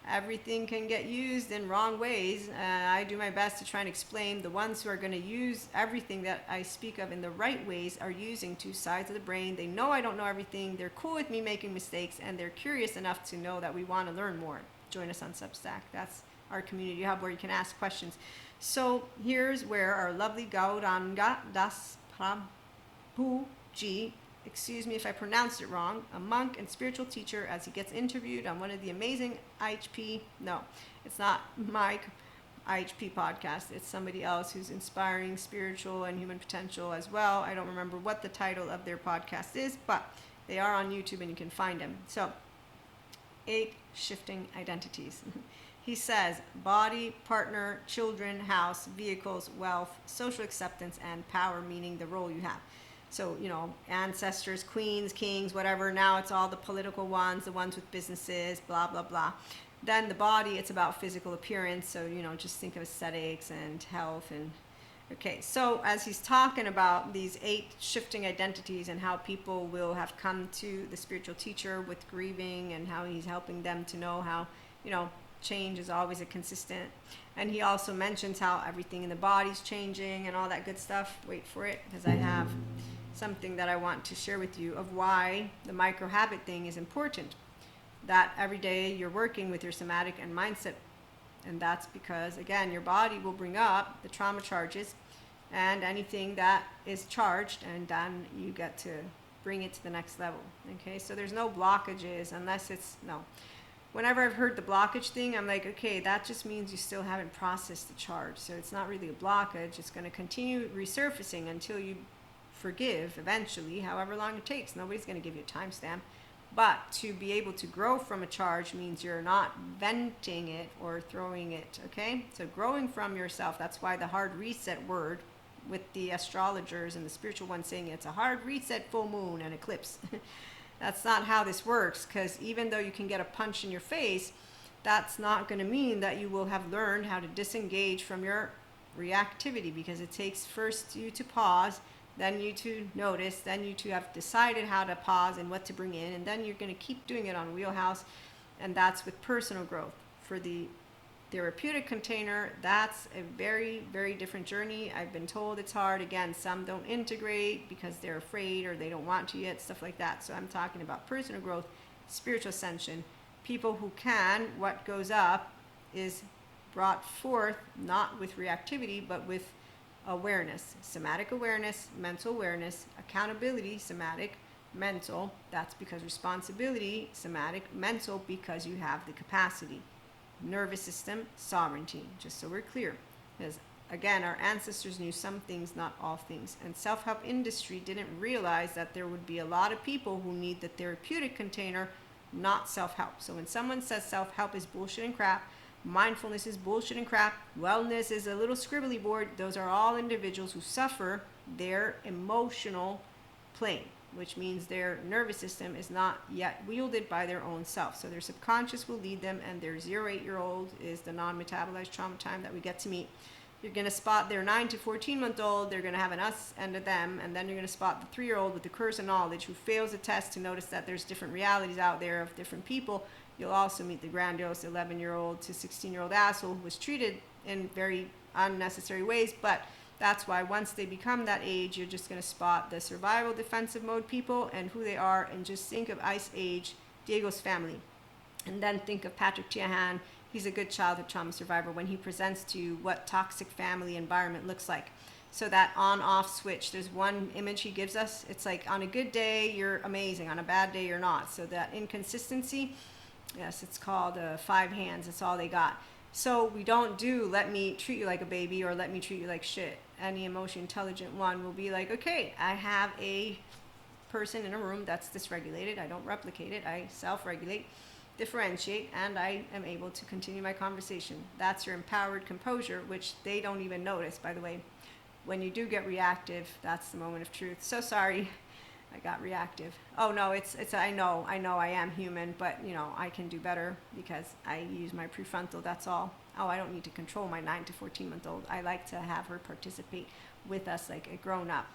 Everything can get used in wrong ways. I do my best to try and explain the ones who are going to use everything that I speak of in the right ways are using two sides of the brain. They know I don't know everything. They're cool with me making mistakes, and they're curious enough to know that we want to learn more. Join us on Substack. That's our community hub where you can ask questions. So here's where our lovely Gauranga Das Prabhuji excuse me if I pronounced it wrong, a monk and spiritual teacher, as he gets interviewed on one of the amazing IHP, no, it's not my IHP podcast, it's somebody else who's inspiring spiritual and human potential as well. I don't remember what the title of their podcast is, but they are on YouTube and you can find them. So 8 shifting identities. He says body, partner, children, house, vehicles, wealth, social acceptance, and power, meaning the role you have. So, ancestors, queens, kings, whatever. Now it's all the political ones, the ones with businesses, blah, blah, blah. Then the body, it's about physical appearance. So, just think of aesthetics and health. Okay, so as he's talking about these 8 shifting identities and how people will have come to the spiritual teacher with grieving, and how he's helping them to know how, change is always a consistent. And he also mentions how everything in the body's changing and all that good stuff. Wait for it, because I have something that I want to share with you of why the micro habit thing is important. That every day you're working with your somatic and mindset. And that's because, again, your body will bring up the trauma charges and anything that is charged, and then you get to bring it to the next level. Okay, so there's no blockages unless it's, no. Whenever I've heard the blockage thing, I'm like, okay, that just means you still haven't processed the charge. So it's not really a blockage. It's going to continue resurfacing until you forgive eventually, however long it takes. Nobody's going to give you a timestamp. But to be able to grow from a charge means you're not venting it or throwing it, okay? So growing from yourself, that's why the hard reset word, with the astrologers and the spiritual ones saying it's a hard reset, full moon, and eclipse. That's not how this works, because even though you can get a punch in your face, that's not going to mean that you will have learned how to disengage from your reactivity, because it takes first you to pause, then you to notice, then you to have decided how to pause and what to bring in, and then you're going to keep doing it on Wheelhouse. And that's with personal growth. For the therapeutic container, that's a very, very different journey. I've been told it's hard. Again, some don't integrate because they're afraid or they don't want to yet, stuff like that. So I'm talking about personal growth, spiritual ascension. People who can, what goes up is brought forth not with reactivity, but with awareness, somatic awareness, mental awareness, accountability, somatic, mental. That's because responsibility, somatic, mental, because you have the capacity. Nervous system, sovereignty, just so we're clear. Because again, our ancestors knew some things, not all things. And self-help industry didn't realize that there would be a lot of people who need the therapeutic container, not self-help. So when someone says self-help is bullshit and crap, mindfulness is bullshit and crap, wellness is a little scribbly board, those are all individuals who suffer their emotional plane, which means their nervous system is not yet wielded by their own self. So their subconscious will lead them, and their 0-8-year-old is the non-metabolized trauma time that we get to meet. You're going to spot their 9 to 14-month-old, they're going to have an us and a them, and then you're going to spot the 3-year-old with the curse of knowledge who fails a test to notice that there's different realities out there of different people. You'll also meet the grandiose 11-year-old to 16-year-old asshole who was treated in very unnecessary ways, but that's why once they become that age, you're just going to spot the survival defensive mode people and who they are, and just think of Ice Age, Diego's family. And then think of Patrick Tiahan. He's a good childhood trauma survivor when he presents to you what toxic family environment looks like. So that on-off switch, there's one image he gives us. It's like on a good day, you're amazing. On a bad day, you're not. So that inconsistency, yes, it's called 5 hands. That's all they got. So we don't do let me treat you like a baby or let me treat you like shit. Any emotion intelligent one will be like, okay, I have a person in a room that's dysregulated. I don't replicate it. I self-regulate, differentiate, and I am able to continue my conversation. That's your empowered composure, which they don't even notice, by the way. When you do get reactive, that's the moment of truth. So sorry, I got reactive. Oh no, it's I know I am human, but I can do better because I use my prefrontal, that's all. Oh, I don't need to control my 9 to 14-month-old. I like to have her participate with us like a grown-up,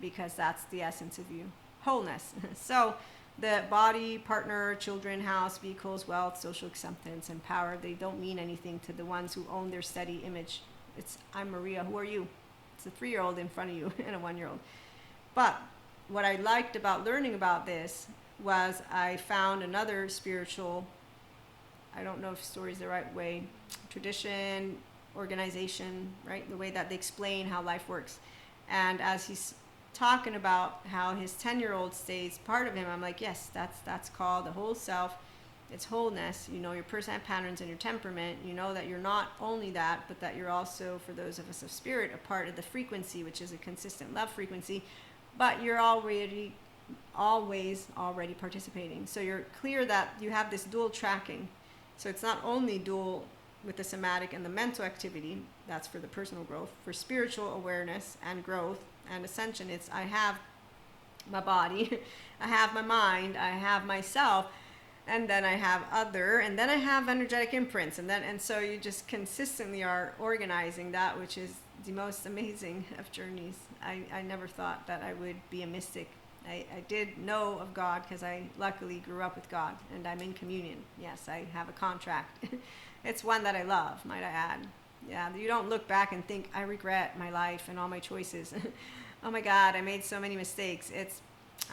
because that's the essence of you. Wholeness. So the body, partner, children, house, vehicles, wealth, social acceptance, and power, they don't mean anything to the ones who own their steady image. It's, I'm Maria, who are you? It's a 3-year-old in front of you and a 1-year-old. But what I liked about learning about this was I found another spiritual, I don't know if story is the right way, tradition, organization, right? The way that they explain how life works. And as he's talking about how his 10-year-old stays part of him, I'm like, yes, that's called the whole self. It's wholeness. You know your personality patterns and your temperament. You know that you're not only that, but that you're also, for those of us of spirit, a part of the frequency, which is a consistent love frequency. But you're always already participating. So you're clear that you have this dual tracking. So it's not only dual with the somatic and the mental activity, that's for the personal growth. For spiritual awareness and growth and ascension, it's I have my body, I have my mind, I have myself, and then I have other, and then I have energetic imprints, and so you just consistently are organizing that, which is the most amazing of journeys. I never thought that I would be a mystic. I did know of God because I luckily grew up with God, and I'm in communion. Yes, I have a contract. It's one that I love, might I add. Yeah, you don't look back and think, I regret my life and all my choices. Oh my God, I made so many mistakes.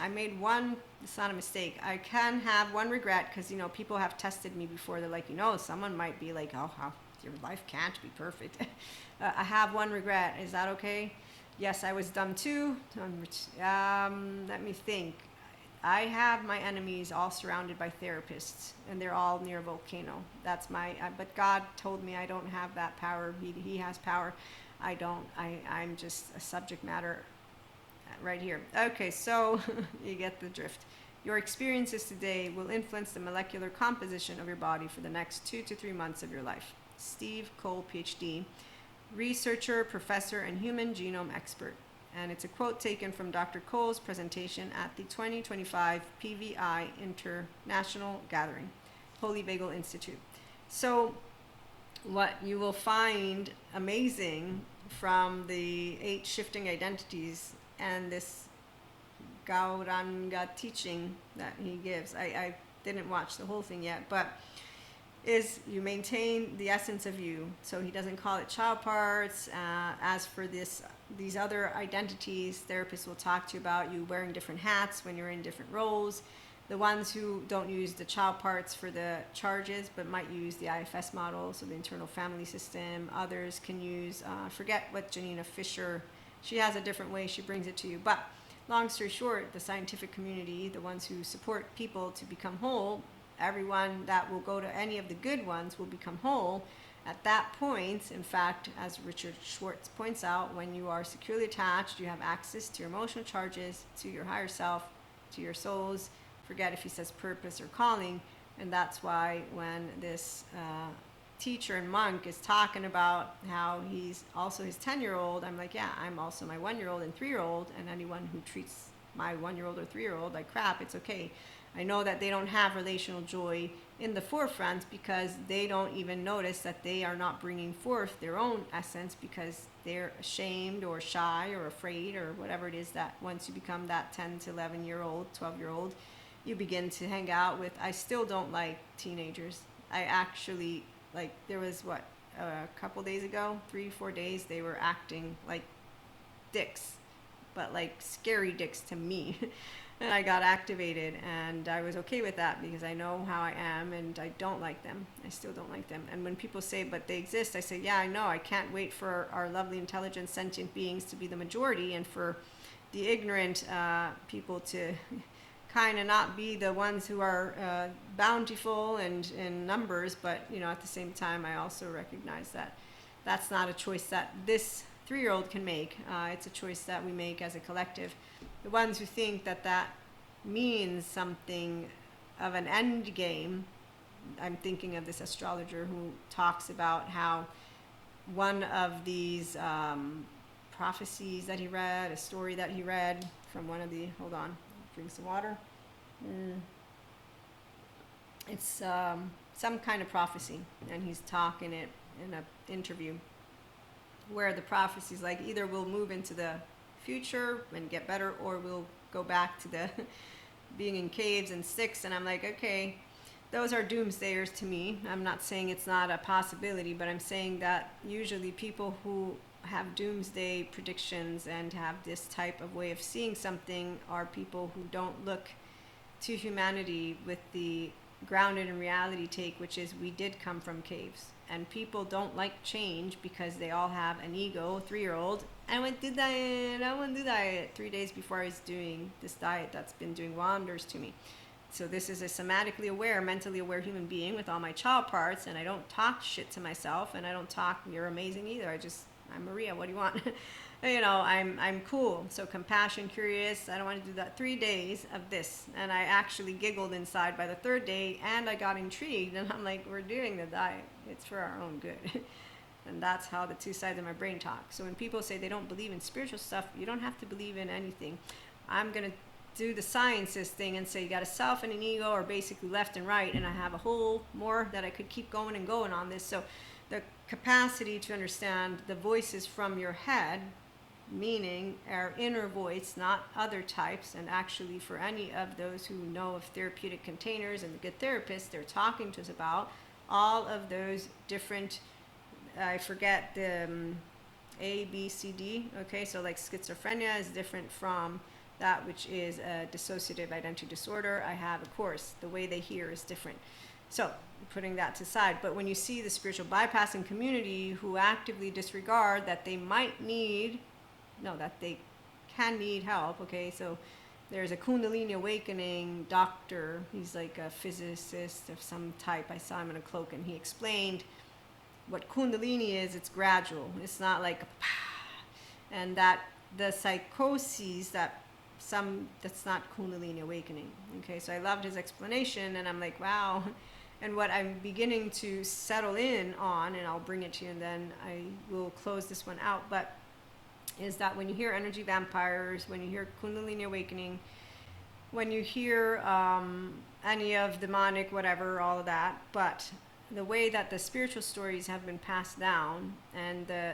I made one, it's not a mistake. I can have one regret because, you know, people have tested me before. They're like, you know, someone might be like, oh, your life can't be perfect. I have one regret. Is that okay? Yes, I was dumb too. Let me think. I have my enemies all surrounded by therapists, and they're all near a volcano. That's but God told me I don't have that power. He has power. I don't. I'm just a subject matter right here. Okay, so you get the drift. Your experiences today will influence the molecular composition of your body for the next 2 to 3 months of your life. Steve Cole, PhD, researcher, professor, and human genome expert. And it's a quote taken from Dr. Cole's presentation at the 2025 PVI International Gathering, Holy Bagel Institute. So what you will find amazing from the 8 shifting identities and this Gauranga teaching that he gives, I didn't watch the whole thing yet, but is you maintain the essence of you. So he doesn't call it child parts. As for these other identities, therapists will talk to you about you wearing different hats when you're in different roles. The ones who don't use the child parts for the charges, but might use the IFS model, so the internal family system. Others can use, forget what Janina Fisher, she has a different way she brings it to you. But long story short, the scientific community, the ones who support people to become whole, everyone that will go to any of the good ones will become whole. At that point, in fact, as Richard Schwartz points out, when you are securely attached, you have access to your emotional charges, to your higher self, to your souls. Forget if he says purpose or calling. And that's why when this teacher and monk is talking about how he's also his 10-year-old, I'm like, yeah, I'm also my 1-year-old and 3-year-old, and anyone who treats my 1-year-old or 3-year-old like crap, it's okay. I know that they don't have relational joy in the forefront because they don't even notice that they are not bringing forth their own essence because they're ashamed or shy or afraid or whatever it is that once you become that 10 to 11-year-old, 12-year-old, you begin to hang out with. I still don't like teenagers. I actually, like, there was a couple days ago, 3-4 days, they were acting like dicks, but like scary dicks to me. And I got activated, and I was okay with that because I know how I am, and I don't like them. I still don't like them. And when people say, but they exist, I say, yeah, I know. I can't wait for our lovely, intelligent, sentient beings to be the majority, and for the ignorant people to kind of not be the ones who are bountiful and in numbers. But, you know, at the same time, I also recognize that that's not a choice that this 3-year-old can make. It's a choice that we make as a collective. The ones who think that that means something of an end game, I'm thinking of this astrologer who talks about how one of these prophecies that he read, a story that he read from one of the, hold on, drink some water. It's some kind of prophecy, and he's talking it in an interview where the prophecy's like either we'll move into the future and get better, or we'll go back to the being in caves and sticks. And I'm like, okay, those are doomsdayers to me. I'm not saying it's not a possibility, but I'm saying that usually people who have doomsday predictions and have this type of way of seeing something are people who don't look to humanity with the grounded in reality take, which is we did come from caves. And people don't like change because they all have an ego. 3-year-old, I went to diet, I want to do diet. 3 days before I was doing this diet that's been doing wonders to me. So this is a somatically aware, mentally aware human being with all my child parts, and I don't talk shit to myself, and I don't talk, you're amazing either. I'm Maria, what do you want? I'm cool. So compassion, curious, I don't want to do that. 3 days of this. And I actually giggled inside by the 3rd day, and I got intrigued, and I'm like, we're doing the diet. It's for our own good. And that's how the two sides of my brain talk. So when people say they don't believe in spiritual stuff, you don't have to believe in anything. I'm going to do the sciences thing and say you got a self and an ego, or basically left and right, and I have a whole more that I could keep going and going on this. So the capacity to understand the voices from your head, meaning our inner voice, not other types. And actually for any of those who know of therapeutic containers and the good therapists, they're talking to us about all of those different, I forget the A, B, C, D. Okay, so like schizophrenia is different from that which is a dissociative identity disorder. I have a course. The way they hear is different. So putting that to side. But when you see the spiritual bypassing community who actively disregard that they might need, no, that they can need help. Okay, so there's a Kundalini awakening doctor. He's like a physicist of some type. I saw him in a cloak, and he explained what Kundalini is. It's gradual. It's not like, and that the psychoses that's not Kundalini awakening. Okay, so I loved his explanation, and I'm like, wow. And what I'm beginning to settle in on, and I'll bring it to you, and then I will close this one out, but is that when you hear energy vampires, when you hear Kundalini awakening, when you hear any of demonic, whatever, all of that, but the way that the spiritual stories have been passed down, and the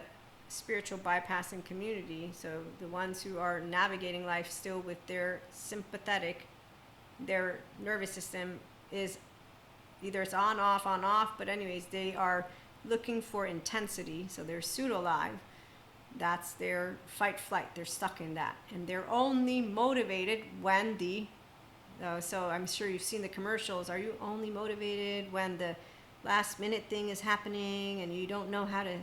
spiritual bypassing community, so the ones who are navigating life still with their sympathetic, their nervous system is either it's on off, but anyways, they are looking for intensity, so they're pseudo alive. That's their fight flight. They're stuck in that, and they're only motivated when so I'm sure you've seen the commercials. Are you only motivated when the last minute thing is happening and you don't know how to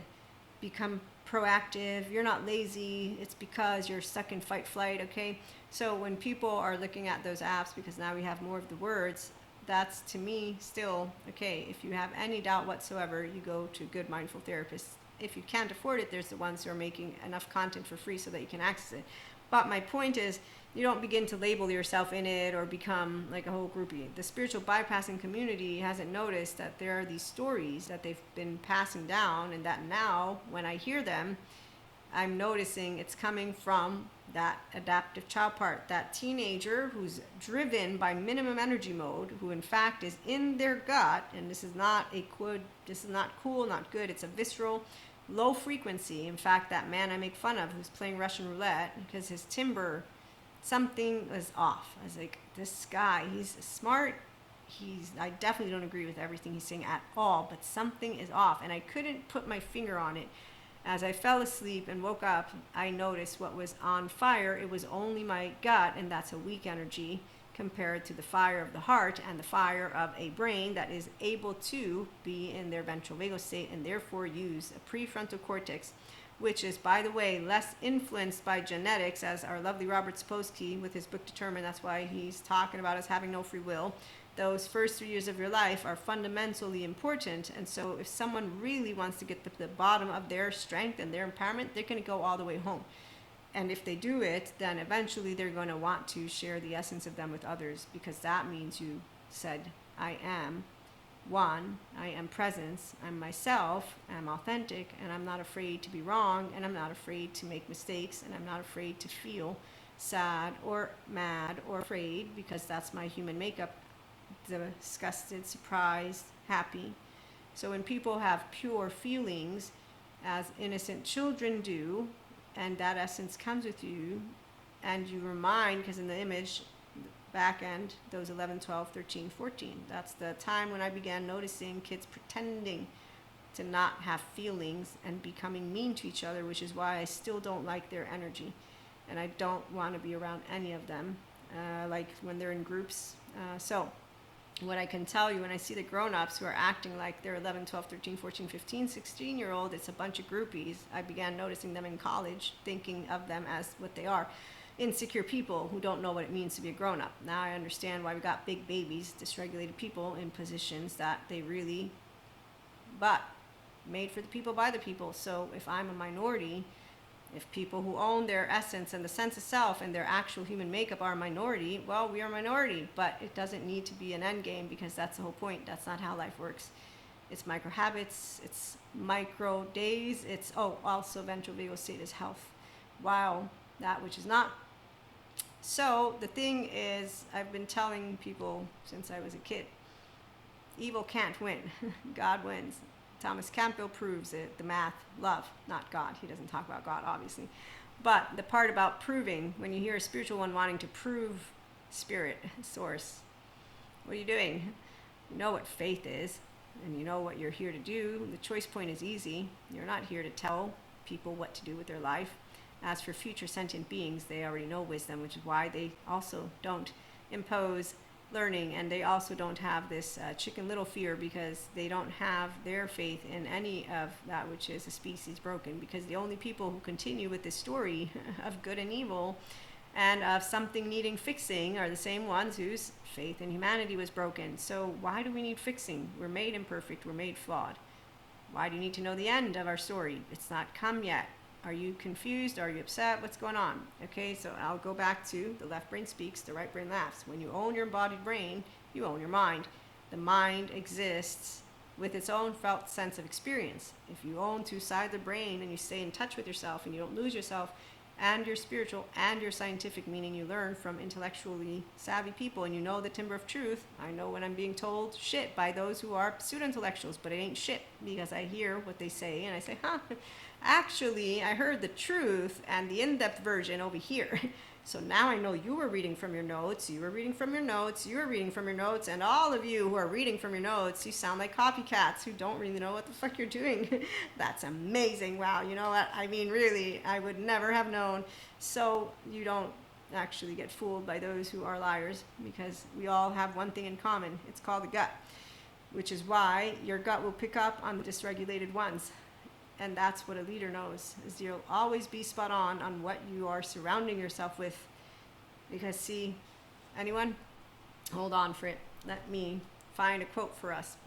become proactive? You're not lazy, it's because you're stuck in fight flight. Okay, so when people are looking at those apps, because now we have more of the words, that's to me still okay. If you have any doubt whatsoever, you go to good mindful therapists. If you can't afford it, there's the ones who are making enough content for free so that you can access it. But my point is, you don't begin to label yourself in it or become like a whole groupie. The spiritual bypassing community hasn't noticed that there are these stories that they've been passing down, and that now when I hear them, I'm noticing it's coming from that adaptive child part, that teenager who's driven by minimum energy mode, who in fact is in their gut, and this is not cool, not good, it's a visceral, low frequency. In fact, that man I make fun of who's playing Russian roulette because his timbre, something was off. I was like, this guy, he's smart. I definitely don't agree with everything he's saying at all, but something is off. And I couldn't put my finger on it. As I fell asleep and woke up, I noticed what was on fire. It was only my gut, and that's a weak energy compared to the fire of the heart and the fire of a brain that is able to be in their ventral vagal state and therefore use a prefrontal cortex, which is, by the way, less influenced by genetics, as our lovely Robert Sapolsky with his book Determined. That's why he's talking about us having no free will. Those first 3 years of your life are fundamentally important. And so if someone really wants to get to the bottom of their strength and their empowerment, they're going to go all the way home. And if they do it, then eventually they're going to want to share the essence of them with others, because that means you said, I am one, I am presence, I'm myself, I'm authentic, and I'm not afraid to be wrong, and I'm not afraid to make mistakes, and I'm not afraid to feel sad or mad or afraid, because that's my human makeup, disgusted, surprised, happy. So when people have pure feelings, as innocent children do, and that essence comes with you, and you remind, because in the image, back end, those 11, 12, 13, 14, that's the time when I began noticing kids pretending to not have feelings and becoming mean to each other, which is why I still don't like their energy, and I don't want to be around any of them, like when they're in groups. So what I can tell you when I see the grown-ups who are acting like they're 11, 12, 13, 14, 15, 16-year-old, it's a bunch of groupies. I began noticing them in college, thinking of them as what they are. Insecure people who don't know what it means to be a grown-up. Now I understand why we got big babies, dysregulated people in positions that they really, but made for the people by the people. So if I'm a minority, if people who own their essence and the sense of self and their actual human makeup are a minority, well, we are a minority, but it doesn't need to be an end game, because that's the whole point. That's not how life works. It's micro habits, it's micro days, it's, also ventral vagal state is health. Wow, that which is not. So the thing is, I've been telling people since I was a kid, evil can't win. God wins. Thomas Campbell proves it. The math, love, not God. He doesn't talk about God, obviously. But the part about proving, when you hear a spiritual one wanting to prove spirit, source, what are you doing? You know what faith is, and you know what you're here to do. The choice point is easy. You're not here to tell people what to do with their life. As for future sentient beings, they already know wisdom, which is why they also don't impose learning, and they also don't have this chicken little fear, because they don't have their faith in any of that which is a species broken, because the only people who continue with this story of good and evil and of something needing fixing are the same ones whose faith in humanity was broken. So why do we need fixing? We're made imperfect, we're made flawed. Why do you need to know the end of our story? It's not come yet. Are you confused? Are you upset? What's going on? Okay, so I'll go back to the left brain speaks, the right brain laughs. When you own your embodied brain, you own your mind. The mind exists with its own felt sense of experience. If you own two sides of the brain and you stay in touch with yourself and you don't lose yourself and your spiritual and your scientific, meaning you learn from intellectually savvy people and you know the timber of truth. I know when I'm being told shit by those who are pseudo-intellectuals, but it ain't shit, because I hear what they say and I say, actually, I heard the truth and the in-depth version over here. So now I know you were reading from your notes, you were reading from your notes, you were reading from your notes, and all of you who are reading from your notes, you sound like copycats who don't really know what the fuck you're doing. That's amazing. Wow, you know what? I mean, really, I would never have known. So you don't actually get fooled by those who are liars, because we all have one thing in common. It's called the gut, which is why your gut will pick up on the dysregulated ones. And that's what a leader knows, is you'll always be spot on what you are surrounding yourself with. Because see, anyone? Hold on for it. Let me find a quote for us.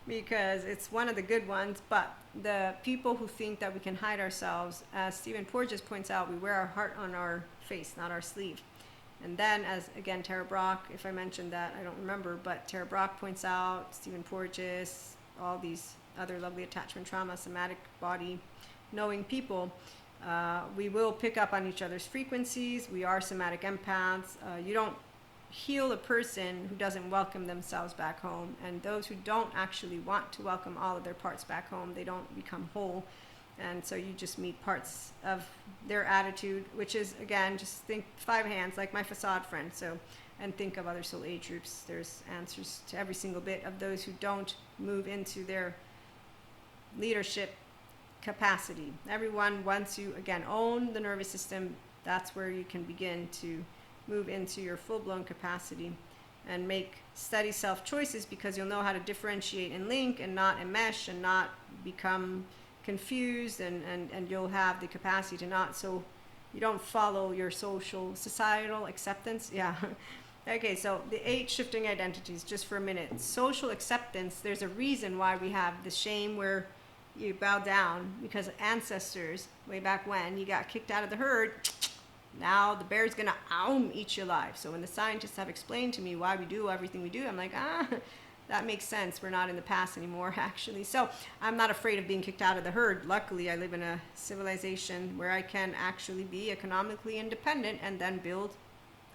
Because it's one of the good ones, but the people who think that we can hide ourselves, as Stephen Porges points out, we wear our heart on our face, not our sleeve. And then, as again, Tara Brach, if I mentioned that, I don't remember, but Tara Brach points out, Stephen Porges, all these other lovely attachment trauma, somatic body knowing people, we will pick up on each other's frequencies. We are somatic empaths. You don't heal a person who doesn't welcome themselves back home, and those who don't actually want to welcome all of their parts back home, they don't become whole. And so you just meet parts of their attitude, which is, again, just think 5 hands, like my facade friend. So, and think of other soul age groups. There's answers to every single bit of those who don't move into their leadership capacity. Everyone, once you again own the nervous system, that's where you can begin to move into your full-blown capacity and make steady self choices, because you'll know how to differentiate and link and not enmesh and not become confused, and you'll have the capacity to not, so you don't follow your societal acceptance. Yeah. Okay, so the 8 shifting identities, just for a minute. Social acceptance, there's a reason why we have the shame where you bow down, because ancestors, way back when, you got kicked out of the herd, now the bear's gonna eat you alive. So when the scientists have explained to me why we do everything we do, I'm like, that makes sense. We're not in the past anymore, actually. So I'm not afraid of being kicked out of the herd. Luckily, I live in a civilization where I can actually be economically independent and then build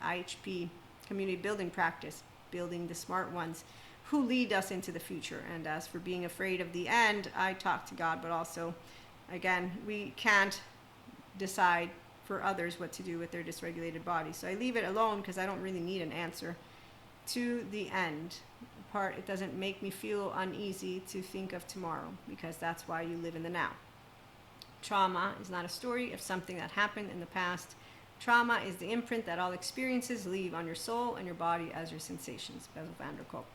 IHP, community building practice, building the smart ones who lead us into the future. And as for being afraid of the end, I talk to God, but also, again, we can't decide for others what to do with their dysregulated body. So I leave it alone, because I don't really need an answer to the end part. It doesn't make me feel uneasy to think of tomorrow, because that's why you live in the now. Trauma is not a story of something that happened in the past. Trauma is the imprint that all experiences leave on your soul and your body as your sensations. Bessel van der Kolk.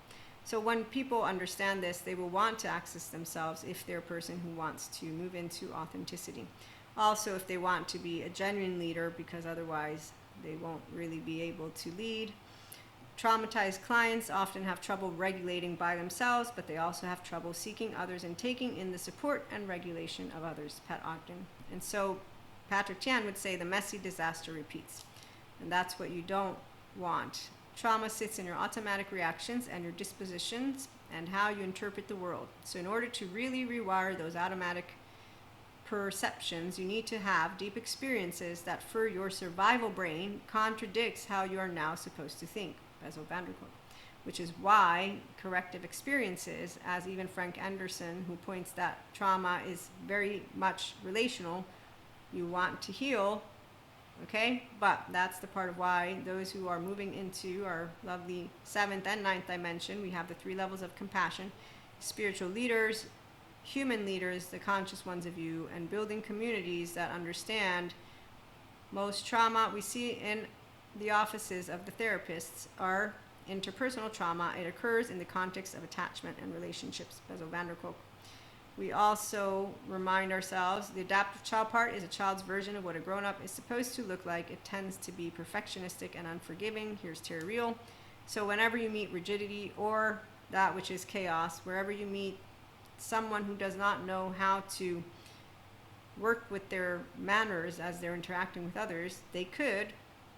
So when people understand this, they will want to access themselves if they're a person who wants to move into authenticity. Also, if they want to be a genuine leader, because otherwise they won't really be able to lead. Traumatized clients often have trouble regulating by themselves, but they also have trouble seeking others and taking in the support and regulation of others. Pat Ogden. And so Patrick Chan would say the messy disaster repeats. And that's what you don't want. Trauma sits in your automatic reactions and your dispositions and how you interpret the world. So in order to really rewire those automatic perceptions, you need to have deep experiences that for your survival brain contradicts how you are now supposed to think. Bessel van der Kolk. Which is why corrective experiences, as even Frank Anderson, who points that trauma is very much relational, you want to heal, okay? But that's the part of why those who are moving into our lovely 7th and 9th dimension, we have the 3 levels of compassion, spiritual leaders, human leaders, the conscious ones of you, and building communities that understand most trauma we see in the offices of the therapists are interpersonal trauma. It occurs in the context of attachment and relationships. Bessel van der Kolk. We also remind ourselves the adaptive child part is a child's version of what a grown-up is supposed to look like. It tends to be perfectionistic and unforgiving. Here's Terry Real. So whenever you meet rigidity or that which is chaos, wherever you meet someone who does not know how to work with their manners as they're interacting with others, they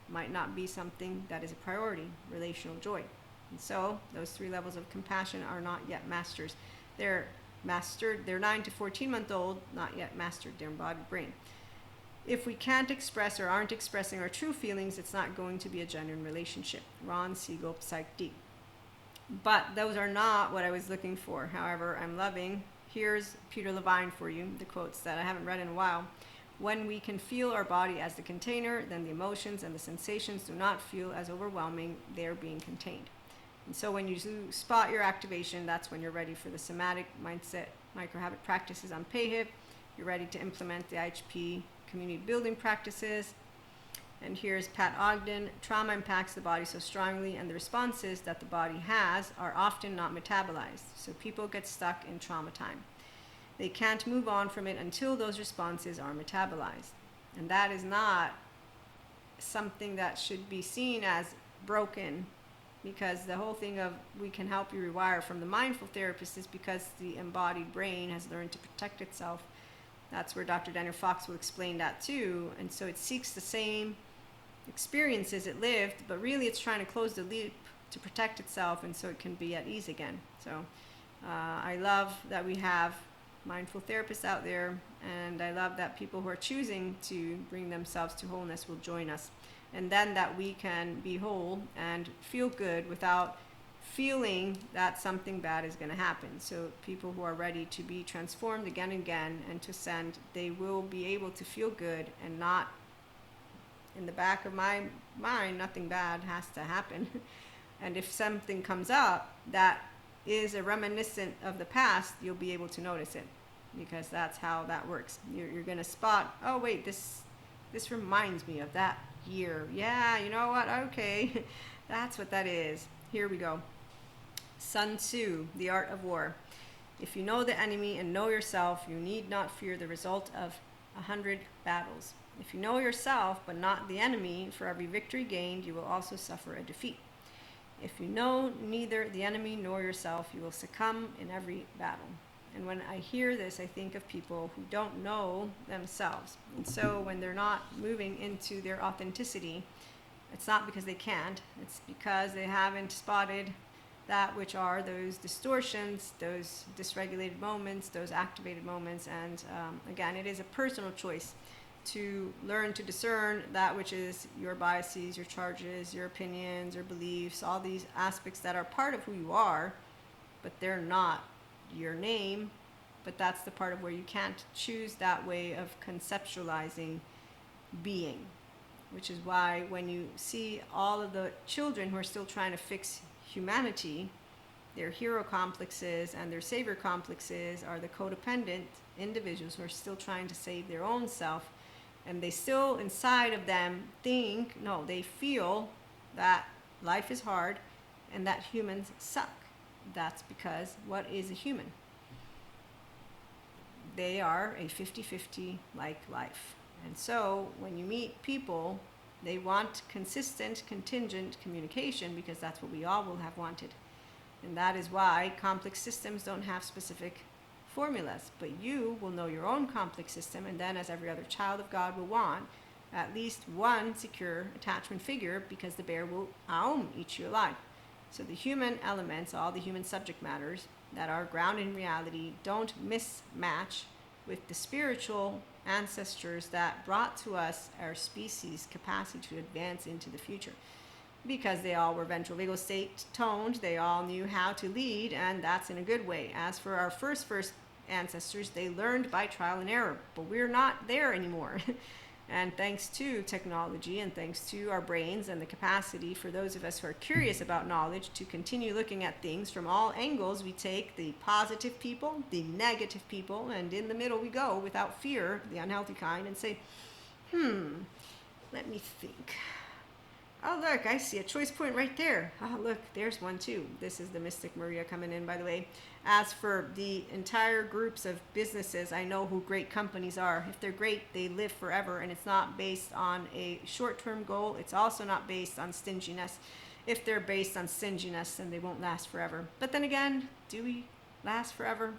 might not be something that is a priority, relational joy. And so those 3 levels of compassion are not yet masters. They're mastered, they're 9 to 14-month-old, not yet mastered their embodied brain. If we can't express or aren't expressing our true feelings, it's not going to be a genuine relationship. Ron Siegel, Psych D. But those are not what I was looking for. However, I'm loving, here's Peter Levine for you, the quotes that I haven't read in a while. When we can feel our body as the container, then the emotions and the sensations do not feel as overwhelming. They're being contained. And so when you spot your activation, that's when you're ready for the Somatic-Mindset Micro-Habit practices on PayHip. You're ready to implement the IHP community building practices. And here's Pat Ogden. Trauma impacts the body so strongly, and the responses that the body has are often not metabolized. So people get stuck in trauma time. They can't move on from it until those responses are metabolized. And that is not something that should be seen as broken, because the whole thing of we can help you rewire from the mindful therapist is because the embodied brain has learned to protect itself. That's where Dr. Daniel Fox will explain that too. And so it seeks the same experiences it lived, but really it's trying to close the loop to protect itself, and so it can be at ease again. So I love that we have mindful therapists out there, and I love that people who are choosing to bring themselves to wholeness will join us, and then that we can be whole and feel good without feeling that something bad is going to happen. So people who are ready to be transformed again and again and to ascend, they will be able to feel good, and not in the back of my mind nothing bad has to happen. And if something comes up that is a reminiscent of the past, you'll be able to notice it, because that's how that works. You're going to spot, oh wait, this reminds me of that year. Yeah, you know what? Okay, that's what that is. Here we go. Sun Tzu, The Art of War. If you know the enemy and know yourself, you need not fear the result of 100 battles. If you know yourself but not the enemy, for every victory gained, you will also suffer a defeat. If you know neither the enemy nor yourself, you will succumb in every battle. And when I hear this, I think of people who don't know themselves. And so when they're not moving into their authenticity, it's not because they can't, it's because they haven't spotted that which are those distortions, those dysregulated moments, those activated moments. And again, it is a personal choice to learn to discern that which is your biases, your charges, your opinions, your beliefs, all these aspects that are part of who you are, but they're not your name. But that's the part of where you can't choose that way of conceptualizing being, which is why when you see all of the children who are still trying to fix humanity, their hero complexes and their savior complexes are the codependent individuals who are still trying to save their own self. And they still inside of them think, no, they feel that life is hard and that humans suck. That's because what is a human? They are a 50-50 like life. And so when you meet people, they want consistent, contingent communication because that's what we all will have wanted. And that is why complex systems don't have specific formulas. But you will know your own complex system, and then, as every other child of God will want, at least one secure attachment figure, because the bear will eat you alive. So the human elements, all the human subject matters that are grounded in reality, don't mismatch with the spiritual ancestors that brought to us our species' capacity to advance into the future. Because they all were ventral vagal state toned, they all knew how to lead, and that's in a good way. As for our first ancestors, they learned by trial and error, but we're not there anymore. And thanks to technology and thanks to our brains and the capacity for those of us who are curious about knowledge to continue looking at things from all angles, we take the positive people, the negative people, and in the middle we go without fear, the unhealthy kind, and say, let me think. Oh, look, I see a choice point right there. Oh, look, there's one too. This is the Mystic Maria coming in, by the way. As for the entire groups of businesses, I know who great companies are. If they're great, they live forever, and it's not based on a short-term goal. It's also not based on stinginess. If they're based on stinginess, then they won't last forever. But then again, do we last forever?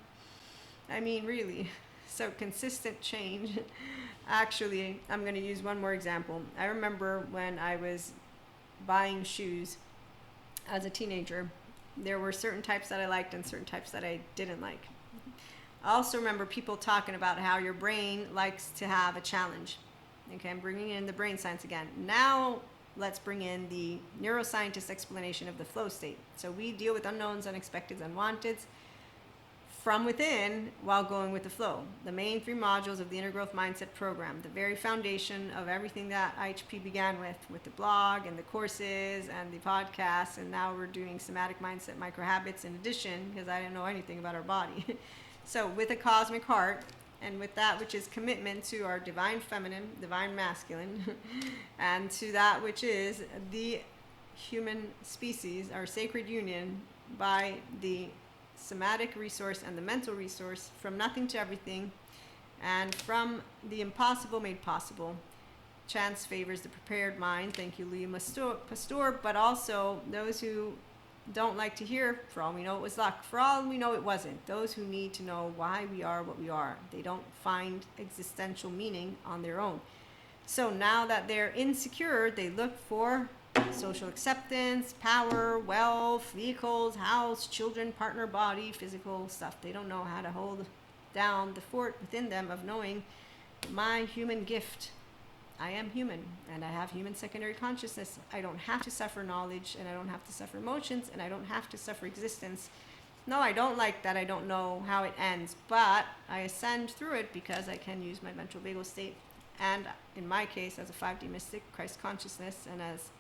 I mean, really. So consistent change. Actually, I'm going to use one more example. I remember when I was buying shoes as a teenager, there were certain types that I liked and certain types that I didn't like. I also remember people talking about how your brain likes to have a challenge. Okay, I'm bringing in the brain science again. Now let's bring in the neuroscientist explanation of the flow state. So we deal with unknowns, unexpecteds, unwanteds from within while going with the flow. The main 3 modules of the Inner Growth Mindset program, the very foundation of everything that IHP began with the blog and the courses and the podcasts, and now we're doing somatic mindset micro habits in addition, because I didn't know anything about our body. So with a cosmic heart, and with that which is commitment to our divine feminine, divine masculine, and to that which is the human species, our sacred union by the somatic resource and the mental resource, from nothing to everything, and from the impossible made possible. Chance favors the prepared mind. Thank you, Louis Pasteur. But also those who don't like to hear, for all we know it was luck, for all we know it wasn't. Those who need to know why we are what we are. They don't find existential meaning on their own. So now that they're insecure, they look for social acceptance, power, wealth, vehicles, house, children, partner, body, physical stuff. They don't know how to hold down the fort within them of knowing my human gift. I am human, and I have human secondary consciousness. I don't have to suffer knowledge, and I don't have to suffer emotions, and I don't have to suffer existence. No, I don't like that. I don't know how it ends, but I ascend through it because I can use my ventral vagal state. And in my case, as a 5D mystic, Christ consciousness, and as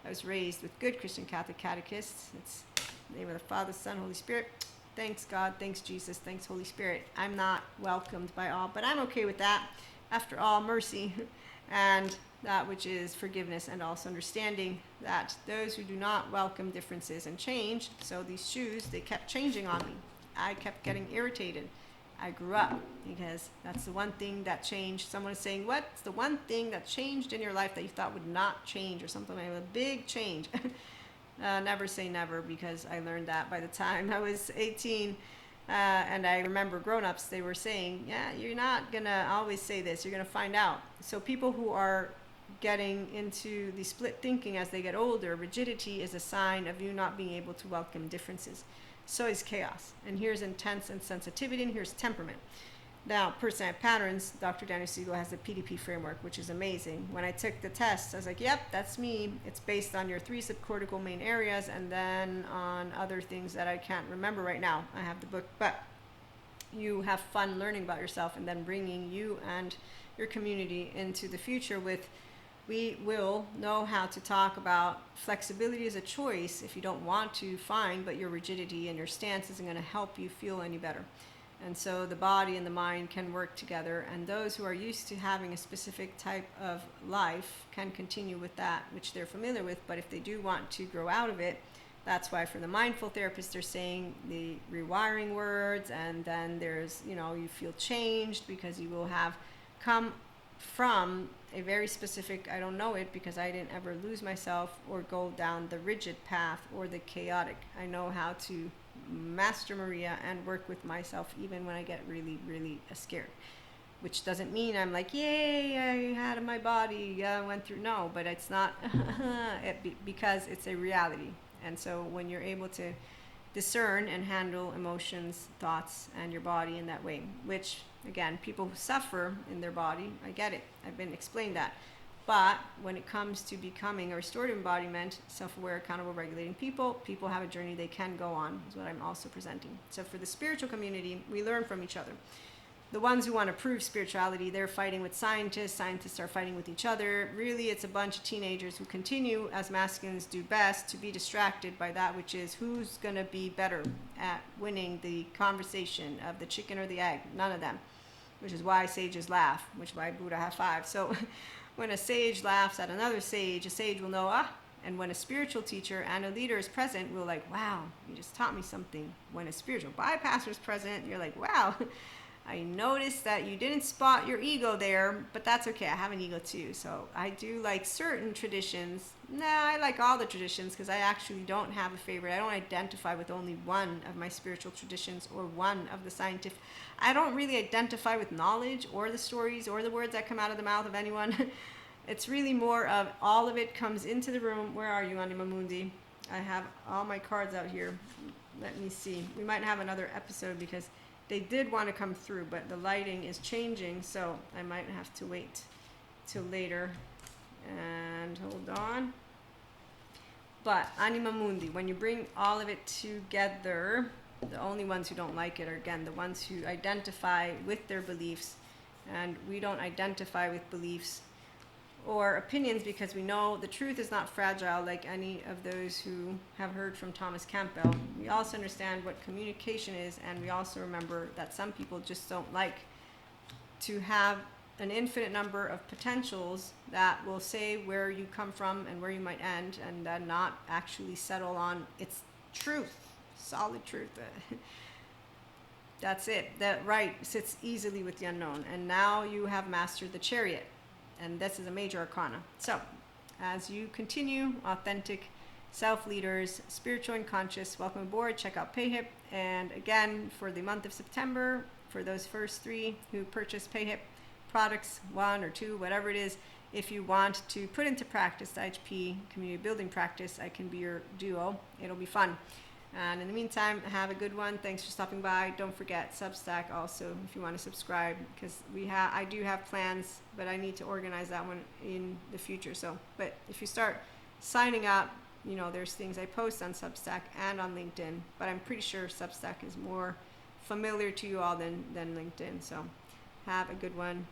I was raised with good Christian Catholic catechists. It's in the name of the Father, Son, Holy Spirit. Thanks God, thanks Jesus, thanks Holy Spirit. I'm not welcomed by all, but I'm okay with that. After all, mercy and that which is forgiveness, and also understanding that those who do not welcome differences and change, so these shoes, they kept changing on me. I kept getting irritated. I grew up because that's the one thing that changed. Someone is saying, what's the one thing that changed in your life that you thought would not change, or something like a big change? Never say never, because I learned that by the time I was 18. And I remember grown-ups, they were saying, yeah, you're not going to always say this. You're going to find out. So people who are getting into the split thinking as they get older, rigidity is a sign of you not being able to welcome differences. So is chaos. And here's intense and sensitivity, and here's temperament. Now, personality patterns, Dr. Daniel Siegel has the PDP framework, which is amazing. When I took the test, I was like, yep, that's me. It's based on your 3 subcortical main areas, and then on other things that I can't remember right now. I have the book, but you have fun learning about yourself and then bringing you and your community into the future with, we will know how to talk about flexibility as a choice if you don't want to find, but your rigidity and your stance isn't going to help you feel any better. And so the body and the mind can work together, and those who are used to having a specific type of life can continue with that which they're familiar with. But if they do want to grow out of it, that's why for the mindful therapist they're saying the rewiring words, and then there's, you feel changed because you will have come from a very specific, I don't know it because I didn't ever lose myself or go down the rigid path or the chaotic. I know how to master Maria and work with myself even when I get really, really scared. Which doesn't mean I'm like, yay, I had my body, I went through. No, but it's not because it's a reality. And so when you're able to discern and handle emotions, thoughts, and your body in that way, which, again, people who suffer in their body, I get it. I've been explained that. But when it comes to becoming a restorative embodiment, self-aware, accountable, regulating people have a journey they can go on, is what I'm also presenting. So for the spiritual community, we learn from each other. The ones who want to prove spirituality, they're fighting with scientists. Scientists are fighting with each other. Really, it's a bunch of teenagers who continue, as masculines do best, to be distracted by that which is who's going to be better at winning the conversation of the chicken or the egg. None of them, which is why sages laugh, which is why Buddha had 5. So when a sage laughs at another sage, a sage will know, and when a spiritual teacher and a leader is present, we're like, wow, you just taught me something. When a spiritual bypasser is present, you're like, wow, I noticed that you didn't spot your ego there, but that's okay. I have an ego too. So I do like certain traditions. I like all the traditions because I actually don't have a favorite. I don't identify with only one of my spiritual traditions or one of the scientific. I don't really identify with knowledge or the stories or the words that come out of the mouth of anyone. It's really more of all of it comes into the room. Where are you, Anima Mundi? I have all my cards out here. Let me see. We might have another episode because they did want to come through, but the lighting is changing, so I might have to wait till later. And hold on. But Anima Mundi, when you bring all of it together, the only ones who don't like it are, again, the ones who identify with their beliefs. And we don't identify with beliefs or opinions because we know the truth is not fragile like any of those who have heard from Thomas Campbell. We also understand what communication is, and we also remember that some people just don't like to have an infinite number of potentials that will say where you come from and where you might end, and then not actually settle on its truth, solid truth. That's it. That right sits easily with the unknown. And now you have mastered the chariot. And this is a major arcana. So, as you continue, authentic self-leaders, spiritual and conscious, welcome aboard. Check out PayHip. And again, for the month of September, for those first 3 who purchase PayHip products, 1 or 2, whatever it is, if you want to put into practice the IHP community building practice, I can be your duo. It'll be fun. And in the meantime, have a good one. Thanks for stopping by. Don't forget Substack also if you want to subscribe, because I do have plans, but I need to organize that one in the future. So, but if you start signing up, there's things I post on Substack and on LinkedIn, but I'm pretty sure Substack is more familiar to you all than LinkedIn. So have a good one.